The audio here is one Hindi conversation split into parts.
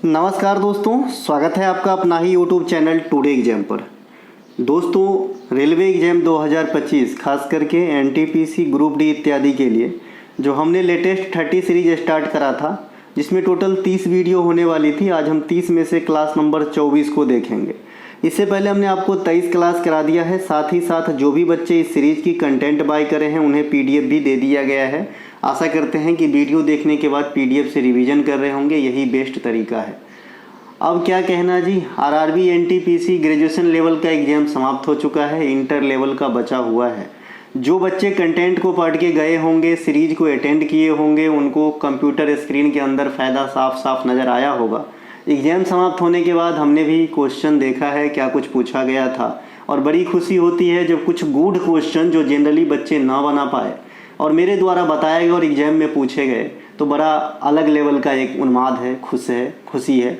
नमस्कार दोस्तों, स्वागत है आपका अपना ही यूट्यूब चैनल टुडे एग्जाम पर। दोस्तों, रेलवे एग्ज़ाम 2025 खास करके एनटीपीसी ग्रुप डी इत्यादि के लिए जो हमने लेटेस्ट 30 सीरीज स्टार्ट करा था, जिसमें टोटल 30 वीडियो होने वाली थी। आज हम 30 में से क्लास नंबर 24 को देखेंगे। इससे पहले हमने आपको 23 क्लास करा दिया है। साथ ही साथ जो भी बच्चे इस सीरीज़ की कंटेंट बाय करे हैं उन्हें पीडीएफ भी दे दिया गया है। आशा करते हैं कि वीडियो देखने के बाद पीडीएफ से रिवीजन कर रहे होंगे, यही बेस्ट तरीका है। अब क्या कहना जी, आरआरबी एनटीपीसी ग्रेजुएशन लेवल का एग्ज़ाम समाप्त हो चुका है, इंटर लेवल का बचा हुआ है। जो बच्चे कंटेंट को पढ़ के गए होंगे, सीरीज को अटेंड किए होंगे, उनको कंप्यूटर स्क्रीन के अंदर फ़ायदा साफ साफ नज़र आया होगा। एग्ज़ाम समाप्त होने के बाद हमने भी क्वेश्चन देखा है, क्या कुछ पूछा गया था, और बड़ी खुशी होती है जब कुछ गुड क्वेश्चन जो जनरली बच्चे ना बना पाए और मेरे द्वारा बताए गए और एग्ज़ाम में पूछे गए, तो बड़ा अलग लेवल का एक उन्माद है, खुशी है।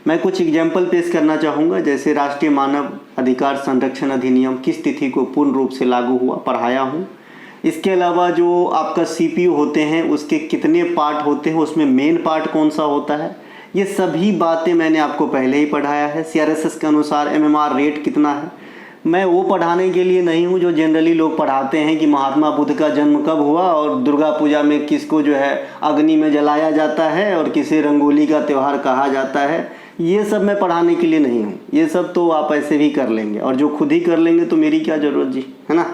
मैं कुछ एग्जाम्पल पेश करना चाहूँगा। जैसे राष्ट्रीय मानव अधिकार संरक्षण अधिनियम किस तिथि को पूर्ण रूप से लागू हुआ, पढ़ाया हूँ। इसके अलावा जो आपका सीपीयू होते हैं उसके कितने पार्ट होते हैं, उसमें मेन पार्ट कौन सा होता है, ये सभी बातें मैंने आपको पहले ही पढ़ाया है। सीआरएसएस के अनुसार एमएमआर रेट कितना है, मैं वो पढ़ाने के लिए नहीं हूँ जो जनरली लोग पढ़ाते हैं कि महात्मा बुद्ध का जन्म कब हुआ और दुर्गा पूजा में किसको जो है अग्नि में जलाया जाता है और किसे रंगोली का त्यौहार कहा जाता है। ये सब मैं पढ़ाने के लिए नहीं हूँ। ये सब तो आप ऐसे भी कर लेंगे, और जो खुद ही कर लेंगे तो मेरी क्या ज़रूरत जी, है ना।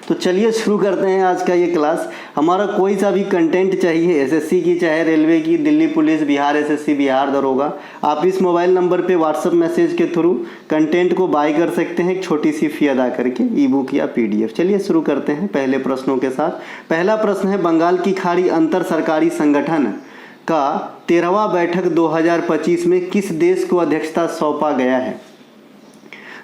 तो चलिए शुरू करते हैं आज का ये क्लास। हमारा कोई सा भी कंटेंट चाहिए, एसएससी की, चाहे रेलवे की, दिल्ली पुलिस, बिहार एसएससी, बिहार दरोगा, आप इस मोबाइल नंबर पे व्हाट्सएप मैसेज के थ्रू कंटेंट को बाय कर सकते हैं, एक छोटी सी फ़ी अदा करके, ई बुक या पीडीएफ। चलिए शुरू करते हैं पहले प्रश्नों के साथ। पहला प्रश्न है, बंगाल की खाड़ी अंतर सरकारी संगठन का 13वां बैठक 2025 में किस देश को अध्यक्षता सौंपा गया है।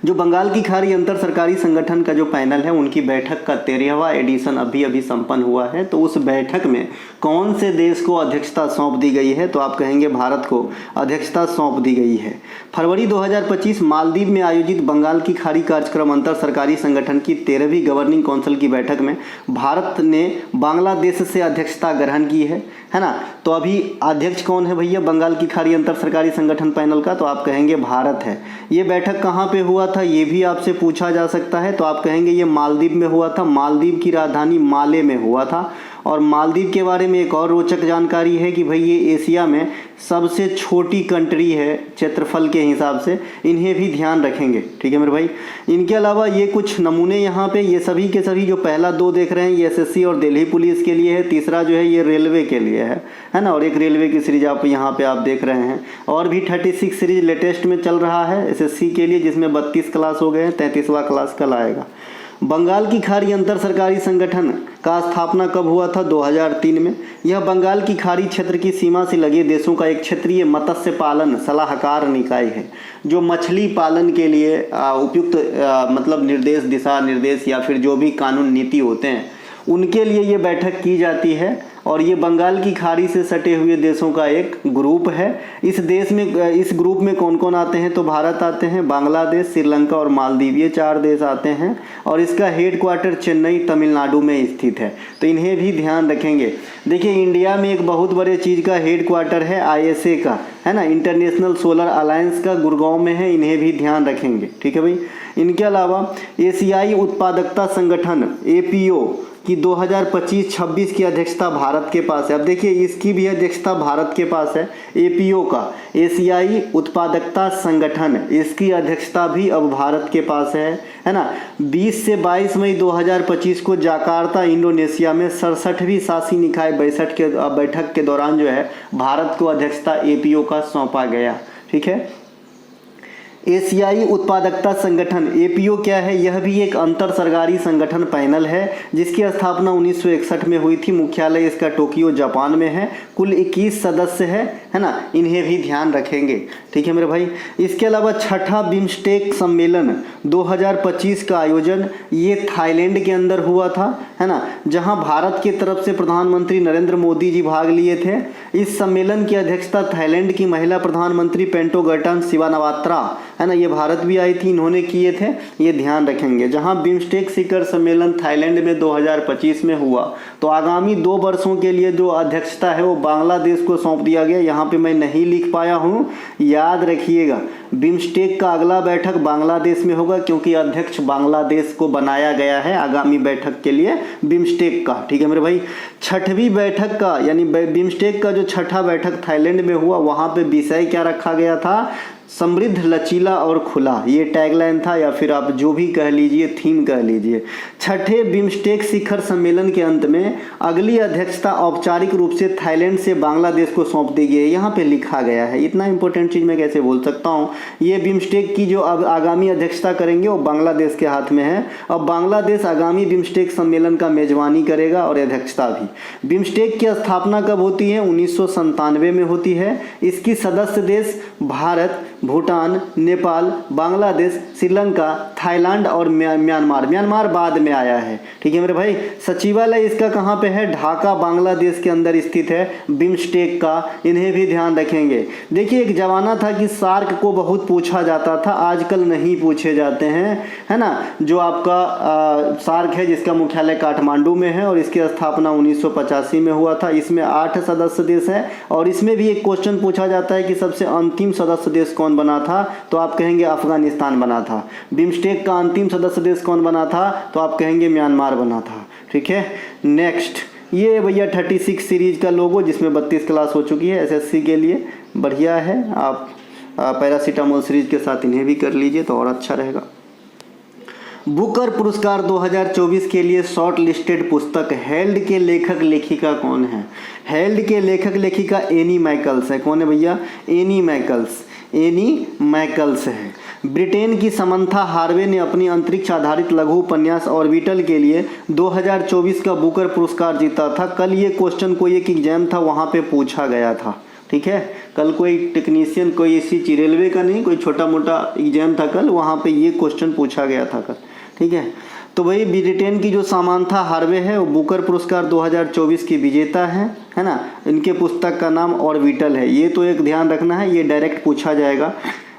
जो बंगाल की खाड़ी अंतर सरकारी संगठन का जो पैनल है, उनकी बैठक का 13वां एडिशन अभी संपन्न हुआ है। तो उस बैठक में कौन से देश को अध्यक्षता सौंप दी गई है, तो आप कहेंगे भारत को अध्यक्षता सौंप दी गई है। फरवरी 2025 मालदीव में आयोजित बंगाल की खाड़ी कार्यक्रम अंतर सरकारी संगठन की 13वीं गवर्निंग काउंसिल की बैठक में भारत ने बांग्लादेश से अध्यक्षता ग्रहण की है ना। तो अभी अध्यक्ष कौन है भैया बंगाल की खाड़ी अंतर सरकारी संगठन पैनल का, तो आप कहेंगे भारत है। ये बैठक कहाँ पे हुआ था, ये भी आपसे पूछा जा सकता है। तो आप कहेंगे ये मालदीव में हुआ था। मालदीव की राजधानी माले में हुआ था। और मालदीव के बारे में एक और रोचक जानकारी है कि भाई ये एशिया में सबसे छोटी कंट्री है क्षेत्रफल के हिसाब से, इन्हें भी ध्यान रखेंगे, ठीक है मेरे भाई। इनके अलावा ये कुछ नमूने यहाँ पे, ये सभी के सभी जो पहला दो देख रहे हैं ये एसएससी और दिल्ली पुलिस के लिए है, तीसरा जो है ये रेलवे के लिए है ना। और एक रेलवे की सीरीज आप यहाँ पे आप देख रहे हैं। और भी 36 सीरीज लेटेस्ट में चल रहा है एसएससी के लिए, जिसमें 32 क्लास हो गए हैं, 33वां क्लास कल आएगा। बंगाल की खाड़ी अंतर सरकारी संगठन का स्थापना कब हुआ था, 2003 में। यह बंगाल की खाड़ी क्षेत्र की सीमा से लगे देशों का एक क्षेत्रीय मत्स्य पालन सलाहकार निकाय है, जो मछली पालन के लिए उपयुक्त मतलब निर्देश, दिशा निर्देश या फिर जो भी कानून नीति होते हैं उनके लिए ये बैठक की जाती है। और ये बंगाल की खाड़ी से सटे हुए देशों का एक ग्रुप है। इस ग्रुप में कौन कौन आते हैं, तो भारत आते हैं, बांग्लादेश, श्रीलंका और मालदीव, ये 4 देश आते हैं। और इसका हेडक्वार्टर चेन्नई तमिलनाडु में स्थित है। तो इन्हें भी ध्यान रखेंगे। देखिए इंडिया में एक बहुत बड़े चीज़ का हेडक्वार्टर है आईएसए का, है ना, इंटरनेशनल सोलर अलायंस का, गुड़गांव में है। इन्हें भी ध्यान रखेंगे, ठीक है भाई। इनके अलावा एशियाई उत्पादकता संगठन एपीओ कि 2025-26 की अध्यक्षता भारत के पास है। अब देखिए इसकी भी अध्यक्षता भारत के पास है। एपीओ का, एशियाई उत्पादकता संगठन, इसकी अध्यक्षता भी अब भारत के पास है ना। 20 से 22 मई 2025 को जाकार्ता इंडोनेशिया में 67वीं शासी निकाय बैठक के दौरान जो है भारत को अध्यक्षता एपीओ का सौंपा गया, ठीक है। एशियाई उत्पादकता संगठन एपीओ क्या है, यह भी एक अंतर सरकारी संगठन पैनल है जिसकी स्थापना 1961 में हुई थी। मुख्यालय इसका टोक्यो जापान में है। कुल 21 सदस्य है ना। इन्हें भी ध्यान रखेंगे, ठीक है मेरे भाई। इसके अलावा छठा बिम्स्टेक सम्मेलन 2025 का आयोजन ये थाईलैंड के अंदर हुआ था, है ना, जहां भारत की तरफ से प्रधानमंत्री नरेंद्र मोदी जी भाग लिए थे। इस सम्मेलन की अध्यक्षता थाईलैंड की महिला प्रधानमंत्री पेंटोगर्टन शिवानवात्रा है ना, ये भारत भी आई थी, इन्होंने किए थे, ये ध्यान रखेंगे। जहाँ बिम्स्टेक शिखर सम्मेलन थाईलैंड में 2025 में हुआ, तो आगामी 2 वर्षों के लिए जो अध्यक्षता है वो बांग्लादेश को सौंप दिया गया। यहाँ पे मैं नहीं लिख पाया हूँ, याद रखिएगा। बिम्स्टेक का अगला बैठक बांग्लादेश में होगा, क्योंकि अध्यक्ष बांग्लादेश को बनाया गया है आगामी बैठक के लिए बिम्स्टेक का। ठीक है मेरे भाई। 6वीं बैठक का यानी बिम्स्टेक का जो 6ठा बैठक थाईलैंड में हुआ, वहाँ पे विषय क्या रखा गया था? समृद्ध, लचीला और खुला, ये टैगलाइन था, या फिर आप जो भी कह लीजिए, थीम कह लीजिए। 6ठे बिम्स्टेक शिखर सम्मेलन के अंत में अगली अध्यक्षता औपचारिक रूप से थाईलैंड से बांग्लादेश को सौंप दी गई है। यहाँ पे लिखा गया है, इतना इंपॉर्टेंट चीज़ मैं कैसे बोल सकता हूँ। ये बिम्स्टेक की जो अब आगामी अध्यक्षता करेंगे वो बांग्लादेश के हाथ में है। अब बांग्लादेश आगामी बिम्स्टेक सम्मेलन का मेजबानी करेगा और अध्यक्षता भी। बिम्स्टेक की स्थापना कब होती है? 1997 में होती है। इसकी सदस्य देश भारत, भूटान, नेपाल, बांग्लादेश, श्रीलंका, थाईलैंड और म्यांमार बाद में आया है। ठीक है मेरे भाई। सचिवालय इसका कहाँ पे है? ढाका, बांग्लादेश के अंदर स्थित है बिम्स्टेक का, इन्हें भी ध्यान रखेंगे। देखिए, एक जमाना था कि सार्क को बहुत पूछा जाता था, आजकल नहीं पूछे जाते हैं, है ना। जो आपका सार्क है, जिसका मुख्यालय काठमांडू में है और इसकी स्थापना 1985 में हुआ था। इसमें 8 सदस्य देश है और इसमें भी एक क्वेश्चन पूछा जाता है कि सबसे अंतिम सदस्य देश कौन बना था? तो आप कहेंगे अफगानिस्तान बना था। बिम्स्टेक का अंतिम सदस्य देश कौन बना था? तो आप कहेंगे म्यांमार बना था। ठीक है, नेक्स्ट, ये भैया 36 सीरीज का लोगो, जिसमें 32 क्लास हो चुकी है एसएससी के लिए, बढ़िया है। आप पैरासीटामोल सीरीज के साथ इन्हें भी कर लीजिए तो और अच्छा रहेगा। बुकर पुरस्कार 2024 के लिए शॉर्ट लिस्टेड पुस्तक हेल्ड के लेखक लेखिका कौन है? हेल्ड के लेखक लेखिका एनी मैकल्स है। कौन है भैया? एनी मैकल्स है। ब्रिटेन की समंथा हार्वे ने अपनी अंतरिक्ष आधारित लघु उपन्यास ऑर्बिटल के लिए 2024 का बुकर पुरस्कार जीता था। कल ये क्वेश्चन कोई एक एग्जाम था, वहाँ पे पूछा गया था। ठीक है, कल कोई टेक्नीशियन, कोई ऐसी रेलवे का नहीं, कोई छोटा मोटा एग्जाम था कल, वहाँ पे ये क्वेश्चन पूछा गया था कल। ठीक है, तो भाई ब्रिटेन की जो सामांथा हार्वे है वो बुकर पुरस्कार 2024 की विजेता है ना। इनके पुस्तक का नाम ऑर्बिटल है, ये तो एक ध्यान रखना है, ये डायरेक्ट पूछा जाएगा।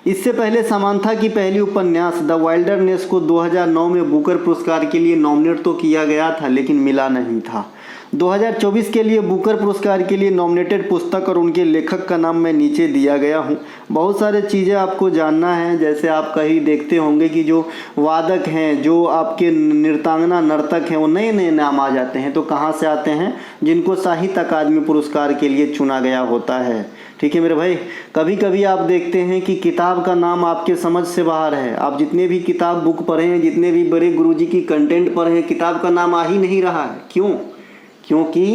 इससे पहले सामांथा की पहली उपन्यास द वाइल्डरनेस को 2009 में बुकर पुरस्कार के लिए नॉमिनेट तो किया गया था, लेकिन मिला नहीं था। 2024 के लिए बुकर पुरस्कार के लिए नॉमिनेटेड पुस्तक और उनके लेखक का नाम मैं नीचे दिया गया हूँ। बहुत सारे चीज़ें आपको जानना है, जैसे आप कहीं देखते होंगे कि जो वादक हैं, जो आपके नृत्यांगना नर्तक हैं, वो नए नए नाम आ जाते हैं। तो कहाँ से आते हैं? जिनको साहित्य अकादमी पुरस्कार के लिए चुना गया होता है। ठीक है मेरे भाई। कभी कभी आप देखते हैं कि किताब का नाम आपके समझ से बाहर है। आप जितने भी किताब बुक पढ़े हैं, जितने भी बड़े गुरुजी की कंटेंट पढ़े हैं, किताब का नाम आ ही नहीं रहा है। क्यों? क्योंकि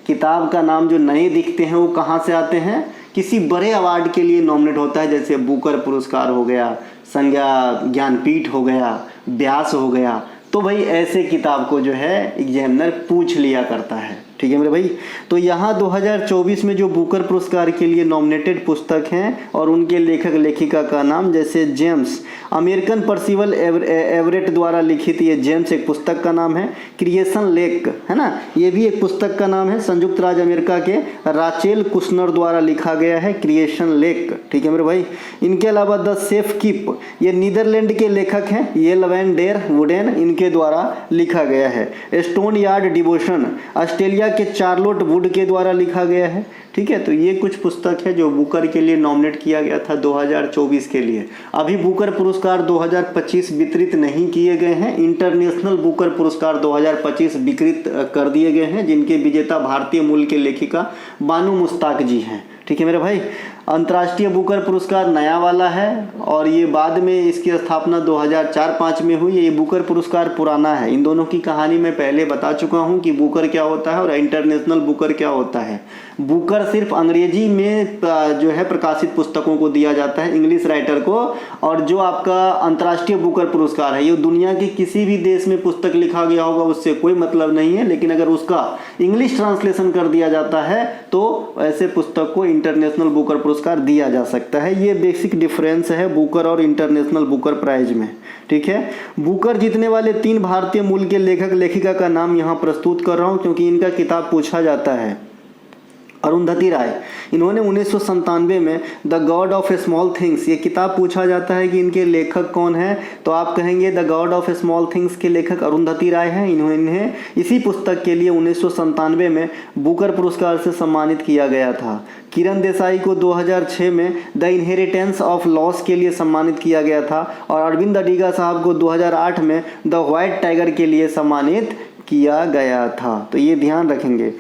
किताब का नाम जो नए दिखते हैं वो कहाँ से आते हैं? किसी बड़े अवार्ड के लिए नॉमिनेट होता है, जैसे बुकर पुरस्कार हो गया, संज्ञा ज्ञानपीठ हो गया, व्यास हो गया। तो भाई ऐसे किताब को जो है एग्जामिनर पूछ लिया करता है। ठीक है मेरे भाई। तो यहाँ 2024 में जो बुकर पुरस्कार के लिए नॉमिनेटेड पुस्तक हैं और उनके लेखक लेखिका का नाम, जैसे जेम्स, अमेरिकन पर्सिवल एवरेट द्वारा लिखित ये जेम्स एक पुस्तक का नाम है। क्रिएशन लेक, है ना, ये भी एक पुस्तक का नाम है। संयुक्त राज्य अमेरिका के राचेल कुशनर द्वारा लिखा गया है क्रिएशन लेक। ठीक है मेरे भाई। इनके अलावा द सेफ कीप, ये नीदरलैंड के लेखक हैं, ये लवेन डेर वुडेन, इनके द्वारा लिखा गया है। स्टोन यार्ड डिवोशन, ऑस्ट्रेलिया के चार्लोट वुड के द्वारा लिखा गया है। ठीक है, तो ये कुछ पुस्तक है जो बुकर के लिए नॉमिनेट किया गया था 2024 के लिए। अभी बुकर पुरस्कार 2025 वितरित नहीं किए गए हैं। इंटरनेशनल बुकर पुरस्कार 2025 वितरित कर दिए गए हैं, जिनके विजेता भारतीय मूल के लेखिका बानू मुश्ताक जी हैं। ठीक है मेरे भाई। अंतर्राष्ट्रीय बुकर पुरस्कार नया वाला है और ये बाद में इसकी स्थापना 2004-05 में हुई है। ये बुकर पुरस्कार पुराना है। इन दोनों की कहानी मैं पहले बता चुका हूँ कि बुकर क्या होता है और इंटरनेशनल बुकर क्या होता है। बुकर सिर्फ अंग्रेजी में जो है प्रकाशित पुस्तकों को दिया जाता है, इंग्लिश राइटर को, और जो आपका अंतर्राष्ट्रीय बुकर पुरस्कार है ये दुनिया के किसी भी देश में पुस्तक लिखा गया होगा उससे कोई मतलब नहीं है, लेकिन अगर उसका इंग्लिश ट्रांसलेशन कर दिया जाता है तो ऐसे पुस्तक को इंटरनेशनल बुकर पुरस्कार दिया जा सकता है। ये बेसिक डिफरेंस है बुकर और इंटरनेशनल बुकर प्राइज में। ठीक है, बुकर जीतने वाले 3 भारतीय मूल के लेखक लेखिका का नाम यहाँ प्रस्तुत कर रहा हूँ क्योंकि इनका किताब पूछा जाता है। अरुंधति राय, इन्होंने 1997 में the God of small things, ये किताब पूछा जाता है कि इनके लेखक कौन हैं, तो आप कहेंगे the God of small things के लेखक अरुंधति राय हैं। इन्हें इसी पुस्तक के लिए 1997 में बुकर पुरस्कार से सम्मानित किया गया था। किरण देसाई को 2006 में द इनहेरिटेंस ऑफ लॉस के लिए सम्मानित किया गया था और अरविंद अडिगा साहब को 2008 में द व्हाइट टाइगर के लिए सम्मानित किया गया था। तो ये ध्यान रखेंगे।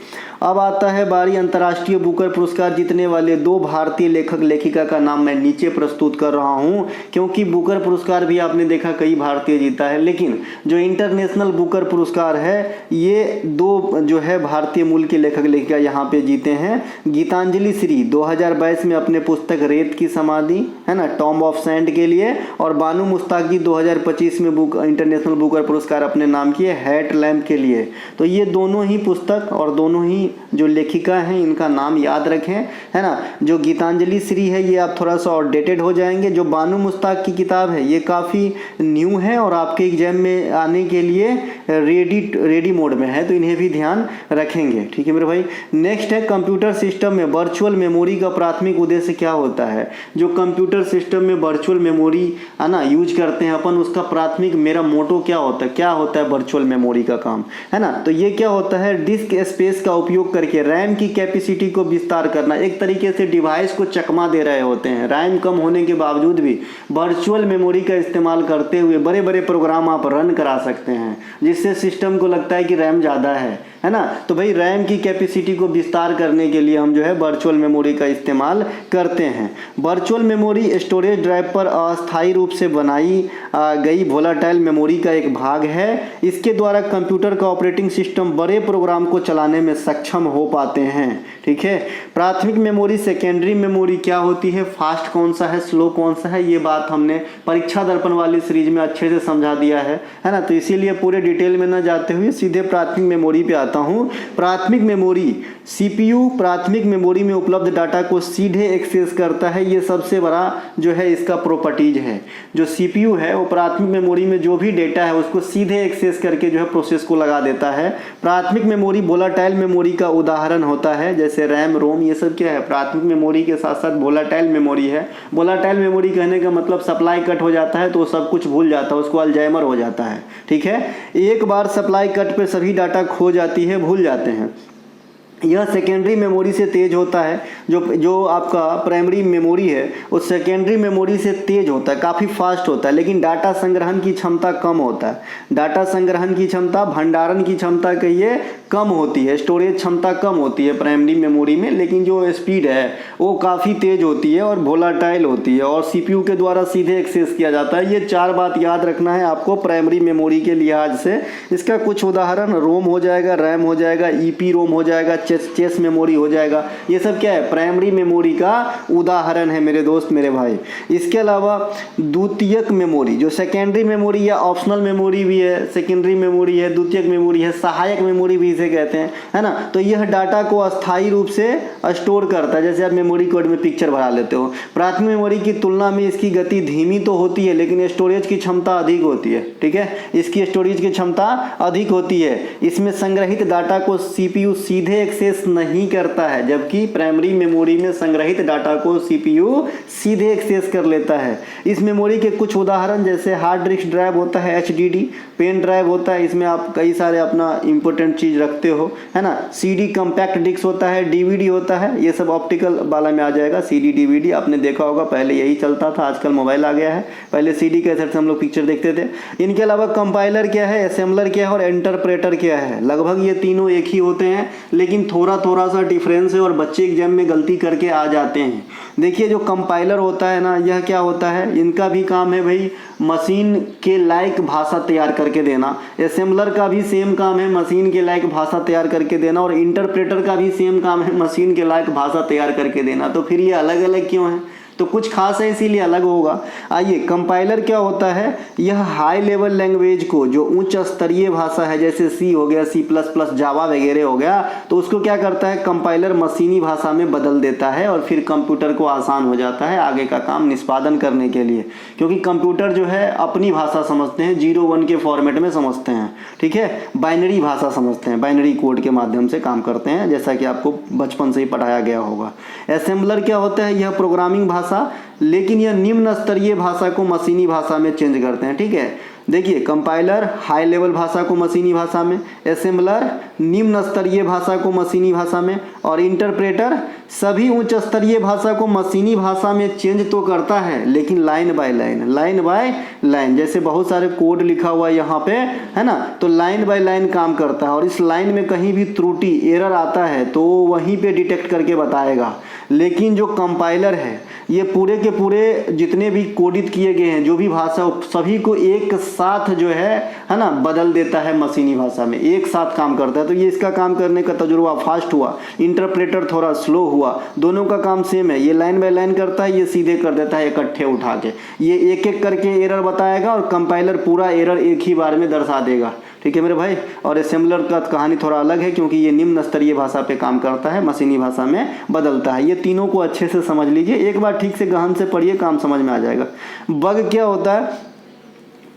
अब आता है बारी अंतर्राष्ट्रीय बुकर पुरस्कार जीतने वाले 2 भारतीय लेखक लेखिका का नाम मैं नीचे प्रस्तुत कर रहा हूं, क्योंकि बुकर पुरस्कार भी आपने देखा कई भारतीय जीता है, लेकिन जो इंटरनेशनल बुकर पुरस्कार है ये 2 जो है भारतीय मूल के लेखक लेखिका यहाँ पे जीते हैं। गीतांजलि श्री 2022 में अपने पुस्तक रेत की समाधि है ना, टॉम्ब ऑफ सैंड के लिए, और बानू मुश्ताक जी 2025 में इंटरनेशनल बुकर पुरस्कार अपने नाम किए हैट लैम्प के लिए। तो ये दोनों ही पुस्तक और दोनों ही जो लेखिका हैं इनका नाम याद रखें, है ना। जो गीतांजलि श्री है ये आप थोड़ा सा आउटडेटेड हो जाएंगे। जो बानू मुश्ताक की किताब है ये काफ़ी न्यू है और आपके एग्जाम में आने के लिए रेडी मोड में है, तो इन्हें भी ध्यान रखेंगे, ठीक है मेरे भाई। नेक्स्ट है कंप्यूटर सिस्टम में वर्चुअल मेमोरी का प्राथमिक उद्देश्य क्या होता है। जो कंप्यूटर सिस्टम में वर्चुअल मेमोरी है ना यूज करते हैं अपन, उसका प्राथमिक मेरा मोटो क्या होता है वर्चुअल मेमोरी का काम, है ना। तो ये क्या होता है, डिस्क स्पेस का उपयोग करके रैम की कैपेसिटी को विस्तार करना। एक तरीके से डिवाइस को चकमा दे रहे होते हैं। रैम कम होने के बावजूद भी वर्चुअल मेमोरी का इस्तेमाल करते हुए बड़े बड़े प्रोग्राम आप रन करा सकते हैं, जिससे सिस्टम को लगता है कि रैम ज़्यादा है ना। तो भाई रैम की कैपेसिटी को विस्तार करने के लिए हम जो है वर्चुअल मेमोरी का इस्तेमाल करते हैं। वर्चुअल मेमोरी स्टोरेज ड्राइव पर अस्थायी रूप से बनाई गई वोलाटाइल मेमोरी का एक भाग है। इसके द्वारा कंप्यूटर का ऑपरेटिंग सिस्टम बड़े प्रोग्राम को चलाने में सक्षम हो पाते हैं, ठीक है। प्राथमिक मेमोरी, सेकेंडरी मेमोरी क्या होती है, फास्ट कौन सा है, स्लो कौन सा है, ये बात हमने परीक्षा दर्पण वाली सीरीज में अच्छे से समझा दिया है ना। तो इसीलिए पूरे डिटेल में न जाते हुए सीधे प्राथमिक मेमोरी पे आता हूँ। प्राथमिक मेमोरी सीपीयू प्राथमिक मेमोरी में उपलब्ध डाटा को सीधे एक्सेस करता है। ये सबसे बड़ा जो है इसका प्रॉपर्टीज है। जो सीपीयू है वो प्राथमिक मेमोरी में जो भी डेटा है उसको सीधे एक्सेस करके जो है प्रोसेस को लगा देता है। प्राथमिक मेमोरी वोलाटाइल मेमोरी का उदाहरण होता है, जैसे रैम, रोम, ये सब क्या है, प्राथमिक मेमोरी के साथ साथ वोलाटाइल मेमोरी है। वोलाटाइल मेमोरी कहने का मतलब सप्लाई कट हो जाता है तो सब कुछ भूल जाता है, उसको अल्जाइमर हो जाता है, ठीक है। एक बार सप्लाई कट पे सभी डाटा खो जाती है, भूल जाते हैं। यह सेकेंडरी मेमोरी से तेज होता है। जो आपका प्राइमरी मेमोरी है वो सेकेंडरी मेमोरी से तेज होता है, काफ़ी फास्ट होता है, लेकिन डाटा संग्रहण की क्षमता कम होता है। डाटा संग्रहण की क्षमता, भंडारण की क्षमता कहिए कम होती है, स्टोरेज क्षमता कम होती है प्राइमरी मेमोरी में, लेकिन जो स्पीड है वो काफ़ी तेज होती है और वोलाटाइल होती है और सीपीयू के द्वारा सीधे एक्सेस किया जाता है। ये 4 बात याद रखना है आपको प्राइमरी मेमोरी के लिहाज से। इसका कुछ उदाहरण रोम हो जाएगा, रैम हो जाएगा, ईपी रोम हो जाएगा, चेस मेमोरी हो जाएगा। ये सब क्या है, प्राइमरी मेमोरी का उदाहरण है मेरे दोस्त, मेरे भाई। इसके अलावा द्वितीयक मेमोरी, जो सेकेंडरी मेमोरी या ऑप्शनल मेमोरी भी है, सेकेंडरी मेमोरी है, द्वितीयक मेमोरी है, सहायक मेमोरी भी इसे कहते हैं, है ना। तो यह डाटा को अस्थायी रूप से स्टोर करता है, जैसे आप मेमोरी कोड में पिक्चर भरा लेते हो। प्राथमिक मेमोरी की तुलना में इसकी गति धीमी तो होती है, लेकिन स्टोरेज की क्षमता अधिक होती है, ठीक है। इसकी स्टोरेज की क्षमता अधिक होती है। इसमें संग्रहित डाटा को सीपीयू सीधे एक्सेस नहीं करता है, जबकि प्राइमरी मेमोरी में संग्रहित डाटा को सीपीयू सीधे एक्सेस कर लेता है। इस मेमोरी के कुछ उदाहरण जैसे हार्ड डिस्क ड्राइव होता है, एचडीडी, पेन ड्राइव होता है, इसमें आप कई सारे अपना इंपॉर्टेंट चीज रखते हो, है ना। सीडी कंपैक्ट डिस्क होता है, डीवीडी होता है, ये सब ऑप्टिकल वाला में आ जाएगा। सीडी डीवीडी आपने देखा होगा, पहले यही चलता था, आजकल मोबाइल आ गया है। पहले सीडी कैसेट से हम लोग पिक्चर देखते थे। इनके अलावा कंपाइलर क्या है, असेंबलर क्या है और इंटरप्रेटर क्या है। लगभग ये तीनों एक ही होते हैं, लेकिन थोड़ा सा डिफरेंस है और बच्चे एग्जाम में गलती करके आ जाते हैं। देखिए जो कंपाइलर होता है ना, यह क्या होता है, इनका भी काम है भाई मशीन के लायक भाषा तैयार करके देना। असेंबलर का भी सेम काम है, मशीन के लायक भाषा तैयार करके देना, और इंटरप्रेटर का भी सेम काम है, मशीन के लायक भाषा तैयार करके देना। तो फिर ये अलग अलग क्यों है, तो कुछ खास है इसीलिए अलग होगा। आइए, कंपाइलर क्या होता है, यह हाई लेवल लैंग्वेज को, जो उच्च स्तरीय भाषा है जैसे सी हो गया, C++, जावा वगैरह हो गया, तो उसको क्या करता है कंपाइलर मशीनी भाषा में बदल देता है और फिर कंप्यूटर को आसान हो जाता है आगे का काम निष्पादन करने के लिए, क्योंकि कंप्यूटर जो है अपनी भाषा समझते हैं, 0-1 के फॉर्मेट में समझते हैं, ठीक है, बाइनरी भाषा समझते हैं, बाइनरी कोड के माध्यम से काम करते हैं, जैसा कि आपको बचपन से ही पढ़ाया गया होगा। असेंबलर क्या होता है, यह प्रोग्रामिंग भाषा, लेकिन यह निम्न स्तरीय भाषा को मशीनी भाषा में चेंज करते हैं, ठीक है। देखिए, कंपाइलर हाई लेवल भाषा को मशीनी भाषा में, असेंबलर निम्न स्तरीय भाषा को मशीनी भाषा में, और इंटरप्रेटर सभी उच्च स्तरीय भाषा को मशीनी भाषा में चेंज तो करता है, लेकिन लाइन बाय लाइन, जैसे बहुत सारे कोड लिखा हुआ है यहाँ पे, है ना, तो लाइन बाय लाइन काम करता है, और इस लाइन में कहीं भी त्रुटि एरर आता है तो वहीं पे डिटेक्ट करके बताएगा। लेकिन जो कंपाइलर है ये पूरे के पूरे जितने भी कोडित किए गए हैं जो भी भाषा, सभी को एक साथ जो है ना, बदल देता है मशीनी भाषा में, एक साथ काम करता है। तो ये इसका काम करने का तजुर्बा फास्ट हुआ, इंटरप्रेटर थोड़ा स्लो हुआ, दोनों का काम सेम है, ये लाइन बाय लाइन करता है, ये सीधे कर देता है इकट्ठे उठा के, ये एक एक करके एरर बताएगा और कंपाइलर पूरा एरर एक ही बार में दर्शा देगा, ठीक है मेरे भाई। और असेंबलर का कहानी थोड़ा अलग है, क्योंकि ये निम्न स्तरीय भाषा पे काम करता है, मशीनी भाषा में बदलता है। ये तीनों को अच्छे से समझ लीजिए, एक बार ठीक से गहन से पढ़िए, काम समझ में आ जाएगा। बग क्या होता है,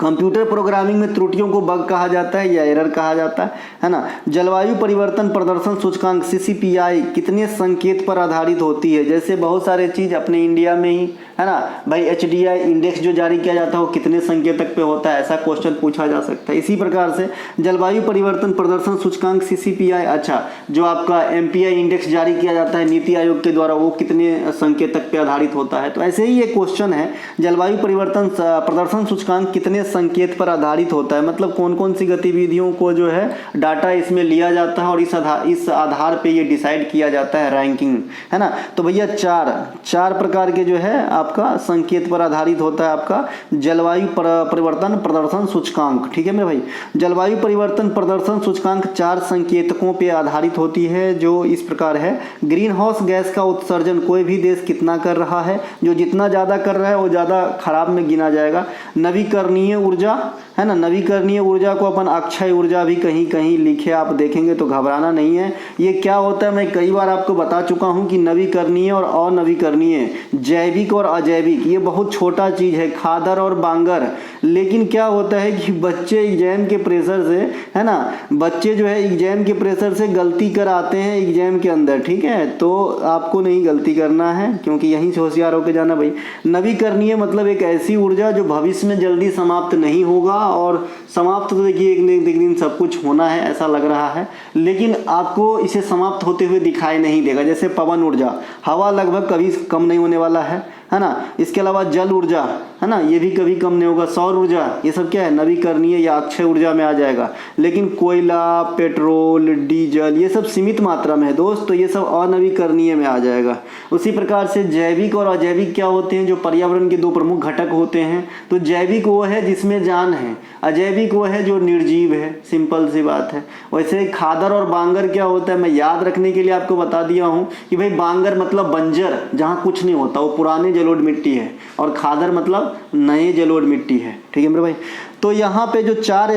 कंप्यूटर प्रोग्रामिंग में त्रुटियों को बग कहा जाता है या एरर कहा जाता है ना। जलवायु परिवर्तन प्रदर्शन सूचकांक CCPI कितने संकेत पर आधारित होती है, जैसे बहुत सारे चीज़ अपने इंडिया में ही, है ना भाई, HDI इंडेक्स जो जारी किया जाता है वो कितने संकेतक पे होता है, ऐसा क्वेश्चन पूछा जा सकता है। इसी प्रकार से जलवायु परिवर्तन प्रदर्शन सूचकांक CCPI, अच्छा जो आपका MPI इंडेक्स जारी किया जाता है नीति आयोग के द्वारा, वो कितने संकेतक पे आधारित होता है। तो ऐसे ही एक क्वेश्चन है, जलवायु परिवर्तन प्रदर्शन सूचकांक कितने संकेत पर आधारित होता है, मतलब कौन कौन सी गतिविधियों को जो है डाटा इसमें लिया जाता है और इस आधार पे ये डिसाइड किया जाता है रैंकिंग, है ना। तो भैया चार प्रकार के जो है आपका संकेत पर आधारित होता है आपका जलवायु परिवर्तन प्रदर्शन सूचकांक, ठीक है मेरे भाई। जलवायु परिवर्तन प्रदर्शन सूचकांक 4 संकेतकों पे आधारित होती है, जो इस प्रकार है। ग्रीन हाउस गैस का उत्सर्जन कोई भी देश कितना कर रहा है, जो जितना ज़्यादा कर रहा है वो ज़्यादा खराब में गिना जाएगा। नवीकरणीय ऊर्जा, है ना, नवीकरणीय ऊर्जा को अपन अक्षय ऊर्जा भी कहीं कहीं लिखे, आप देखेंगे तो घबराना नहीं है। ये क्या होता है, मैं कई बार आपको बता चुका हूँ कि नवीकरणीय और अनवीकरणीय, जैविक और अजैविक, ये बहुत छोटा चीज़ है, खादर और बांगर। लेकिन क्या होता है कि बच्चे एग्जाम के प्रेशर से, है ना, बच्चे जो है एग्जाम के प्रेशर से गलती कर आते हैं एग्जाम के अंदर, ठीक है। तो आपको नहीं गलती करना है, क्योंकि यहीं से होशियार होकर जाना भाई। नवीकरणीय मतलब एक ऐसी ऊर्जा जो भविष्य में जल्दी समाप्त नहीं होगा, और समाप्त तो देखिए एक दिन सब कुछ होना है ऐसा लग रहा है, लेकिन आपको इसे समाप्त होते हुए दिखाई नहीं देगा। जैसे पवन ऊर्जा, हवा लगभग कभी कम नहीं होने वाला है ना। इसके अलावा जल ऊर्जा, है ना, ये भी कभी कम नहीं होगा। सौर ऊर्जा, ये सब क्या है, नवीकरणीय या अक्षय ऊर्जा में आ जाएगा। लेकिन कोयला, पेट्रोल, डीजल, ये सब सीमित मात्रा में है दोस्त, तो ये सब अनवीकरणीय में आ जाएगा। उसी प्रकार से जैविक और अजैविक क्या होते हैं, जो पर्यावरण के 2 प्रमुख घटक होते हैं। तो जैविक वो है जिसमें जान है, अजैविक वो है जो निर्जीव है, सिंपल सी बात है। वैसे खादर और बांगर क्या होता है, मैं याद रखने के लिए आपको बता दिया हूँ कि भाई बांगर मतलब बंजर, जहाँ कुछ नहीं होता, वो पुराने जलोढ़ मिट्टी है, और खादर मतलब नए जलोढ़ मिट्टी है, ठीक है मेरे भाई। तो यहाँ पे जो 4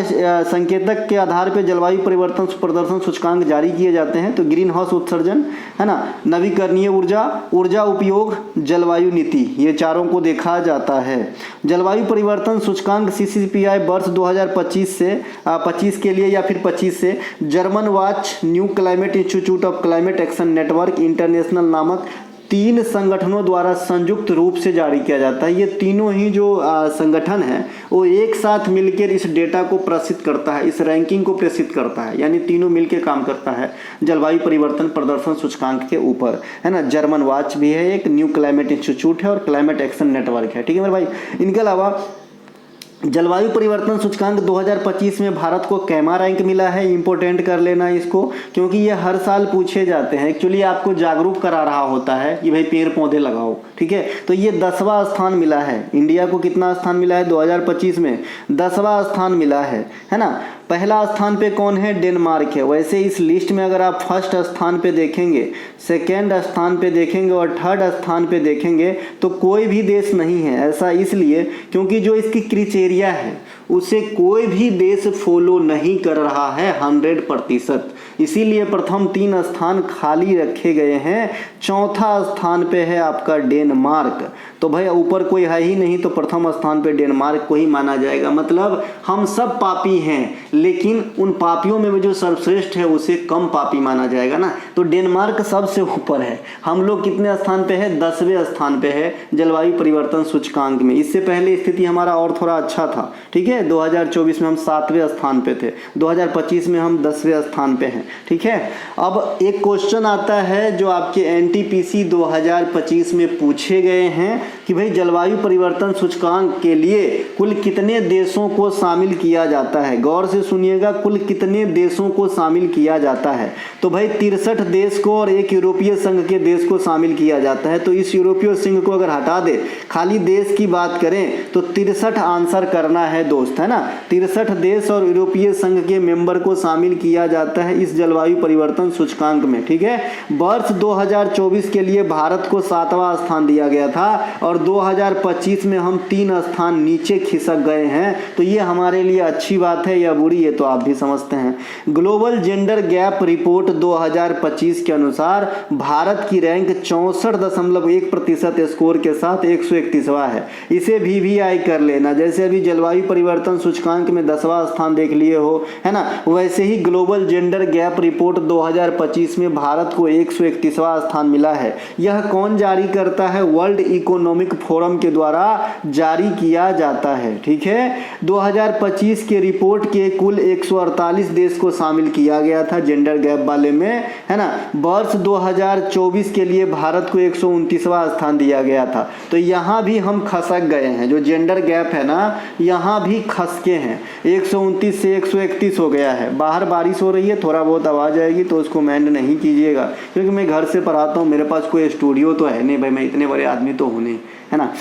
संकेतक के आधार पे जलवायु परिवर्तन प्रदर्शन सूचकांक जारी किए जाते हैं। तो ग्रीन हाउस उत्सर्जन, है ना, नवीकरणीय ऊर्जा, ऊर्जा उपयोग, जलवायु नीति, ये चारों को देखा जाता है। जलवायु परिवर्तन सूचकांक CCPI वर्ष 2025 से 25 के लिए या फिर 25 से German watch, new climate institute of climate action network international नामक 3 संगठनों द्वारा संयुक्त रूप से जारी किया जाता है। ये तीनों ही जो संगठन है वो एक साथ मिलकर इस डेटा को प्रसिद्ध करता है, इस रैंकिंग को प्रसिद्ध करता है, यानी तीनों मिलकर काम करता है जलवायु परिवर्तन प्रदर्शन सूचकांक के ऊपर, है ना। जर्मन वॉच भी है, एक न्यू क्लाइमेट इंस्टीट्यूट है, और क्लाइमेट एक्शन नेटवर्क है, ठीक है मेरे भाई। इनके अलावा जलवायु परिवर्तन सूचकांक 2025 में भारत को कैमा रैंक मिला है। इंपॉर्टेंट कर लेना इसको, क्योंकि ये हर साल पूछे जाते हैं। एक्चुअली आपको जागरूक करा रहा होता है कि भाई पेड़ पौधे लगाओ, ठीक है। तो ये 10वां स्थान मिला है। इंडिया को कितना स्थान मिला है 2025 में? 10वां स्थान मिला है ना। पहला स्थान पे कौन है? डेनमार्क है। वैसे इस लिस्ट में अगर आप फर्स्ट स्थान पे देखेंगे, सेकेंड स्थान पे देखेंगे और थर्ड स्थान पे देखेंगे तो कोई भी देश नहीं है। ऐसा इसलिए क्योंकि जो इसकी क्राइटेरिया है उसे कोई भी देश फॉलो नहीं कर रहा है 100%। इसीलिए प्रथम 3 स्थान खाली रखे गए हैं। चौथा स्थान पे है आपका डेनमार्क। तो भाई ऊपर कोई है ही नहीं, तो प्रथम स्थान पे डेनमार्क को ही माना जाएगा। मतलब हम सब पापी हैं, लेकिन उन पापियों में जो सर्वश्रेष्ठ है उसे कम पापी माना जाएगा ना। तो डेनमार्क सबसे ऊपर है। हम लोग कितने स्थान पे है? 10वें स्थान पे है जलवायु परिवर्तन सूचकांक में। इससे पहले स्थिति हमारा और थोड़ा अच्छा था, ठीक है। 2024 में हम 7वें स्थान पे थे, 2025 में हम 10वें स्थान पे हैं, ठीक है। अब एक क्वेश्चन आता है जो आपके एनटीपीसी 2025 में पूछे गए हैं कि भाई जलवायु परिवर्तन सूचकांक के लिए कुल कितने देशों को शामिल किया जाता है। गौर से सुनिएगा, कुल कितने देशों को शामिल किया जाता है। तो भाई 63 देश को और एक यूरोपीय संघ के देश को शामिल किया जाता है। तो इस यूरोपीय संघ को अगर हटा दे, खाली देश की बात करें तो 63 आंसर करना है दोस्त, है ना। 63 देश और यूरोपीय संघ के मेंबर को शामिल किया जाता है इस जलवायु परिवर्तन सूचकांक में, ठीक है। वर्ष 2024 के लिए भारत को 7वां स्थान दिया गया था और 2025 में हम 3 स्थान नीचे खिसक गए हैं। तो ये हमारे लिए अच्छी बात है या बुरी, ये तो आप भी समझते हैं। ग्लोबल जेंडर गैप रिपोर्ट 2025 के अनुसार भारत की रैंक 64.1% स्कोर के साथ 131वां है। इसे VVI कर लेना। जैसे अभी जलवायु परिवर्तन सूचकांक में 10वां स्थान देख लिए हो, है ना, वैसे ही ग्लोबल जेंडर गैप रिपोर्ट 2025 में भारत को 131वां स्थान मिला है। यह कौन जारी करता है? वर्ल्ड इकोनॉमिक फोरम के द्वारा जारी किया जाता है, ठीक है। 2025 के रिपोर्ट के कुल 148 देश को शामिल किया गया था जेंडर गैप वाले में, है ना। वर्ष 2024 के लिए भारत को 129वां स्थान दिया गया था। तो यहाँ भी हम खसक गए हैं। जो जेंडर गैप है ना, यहाँ भी खसके हैं। 129 से 131 हो गया है। बाहर बारिश हो रही है, थोड़ा बहुत आवाज़ आएगी तो उसको माइंड नहीं कीजिएगा, क्योंकि मैं घर से पढ़ाता हूँ। मेरे पास कोई स्टूडियो तो है नहीं भाई, मैं इतने बड़े आदमी तो हूँ नहीं, है ना।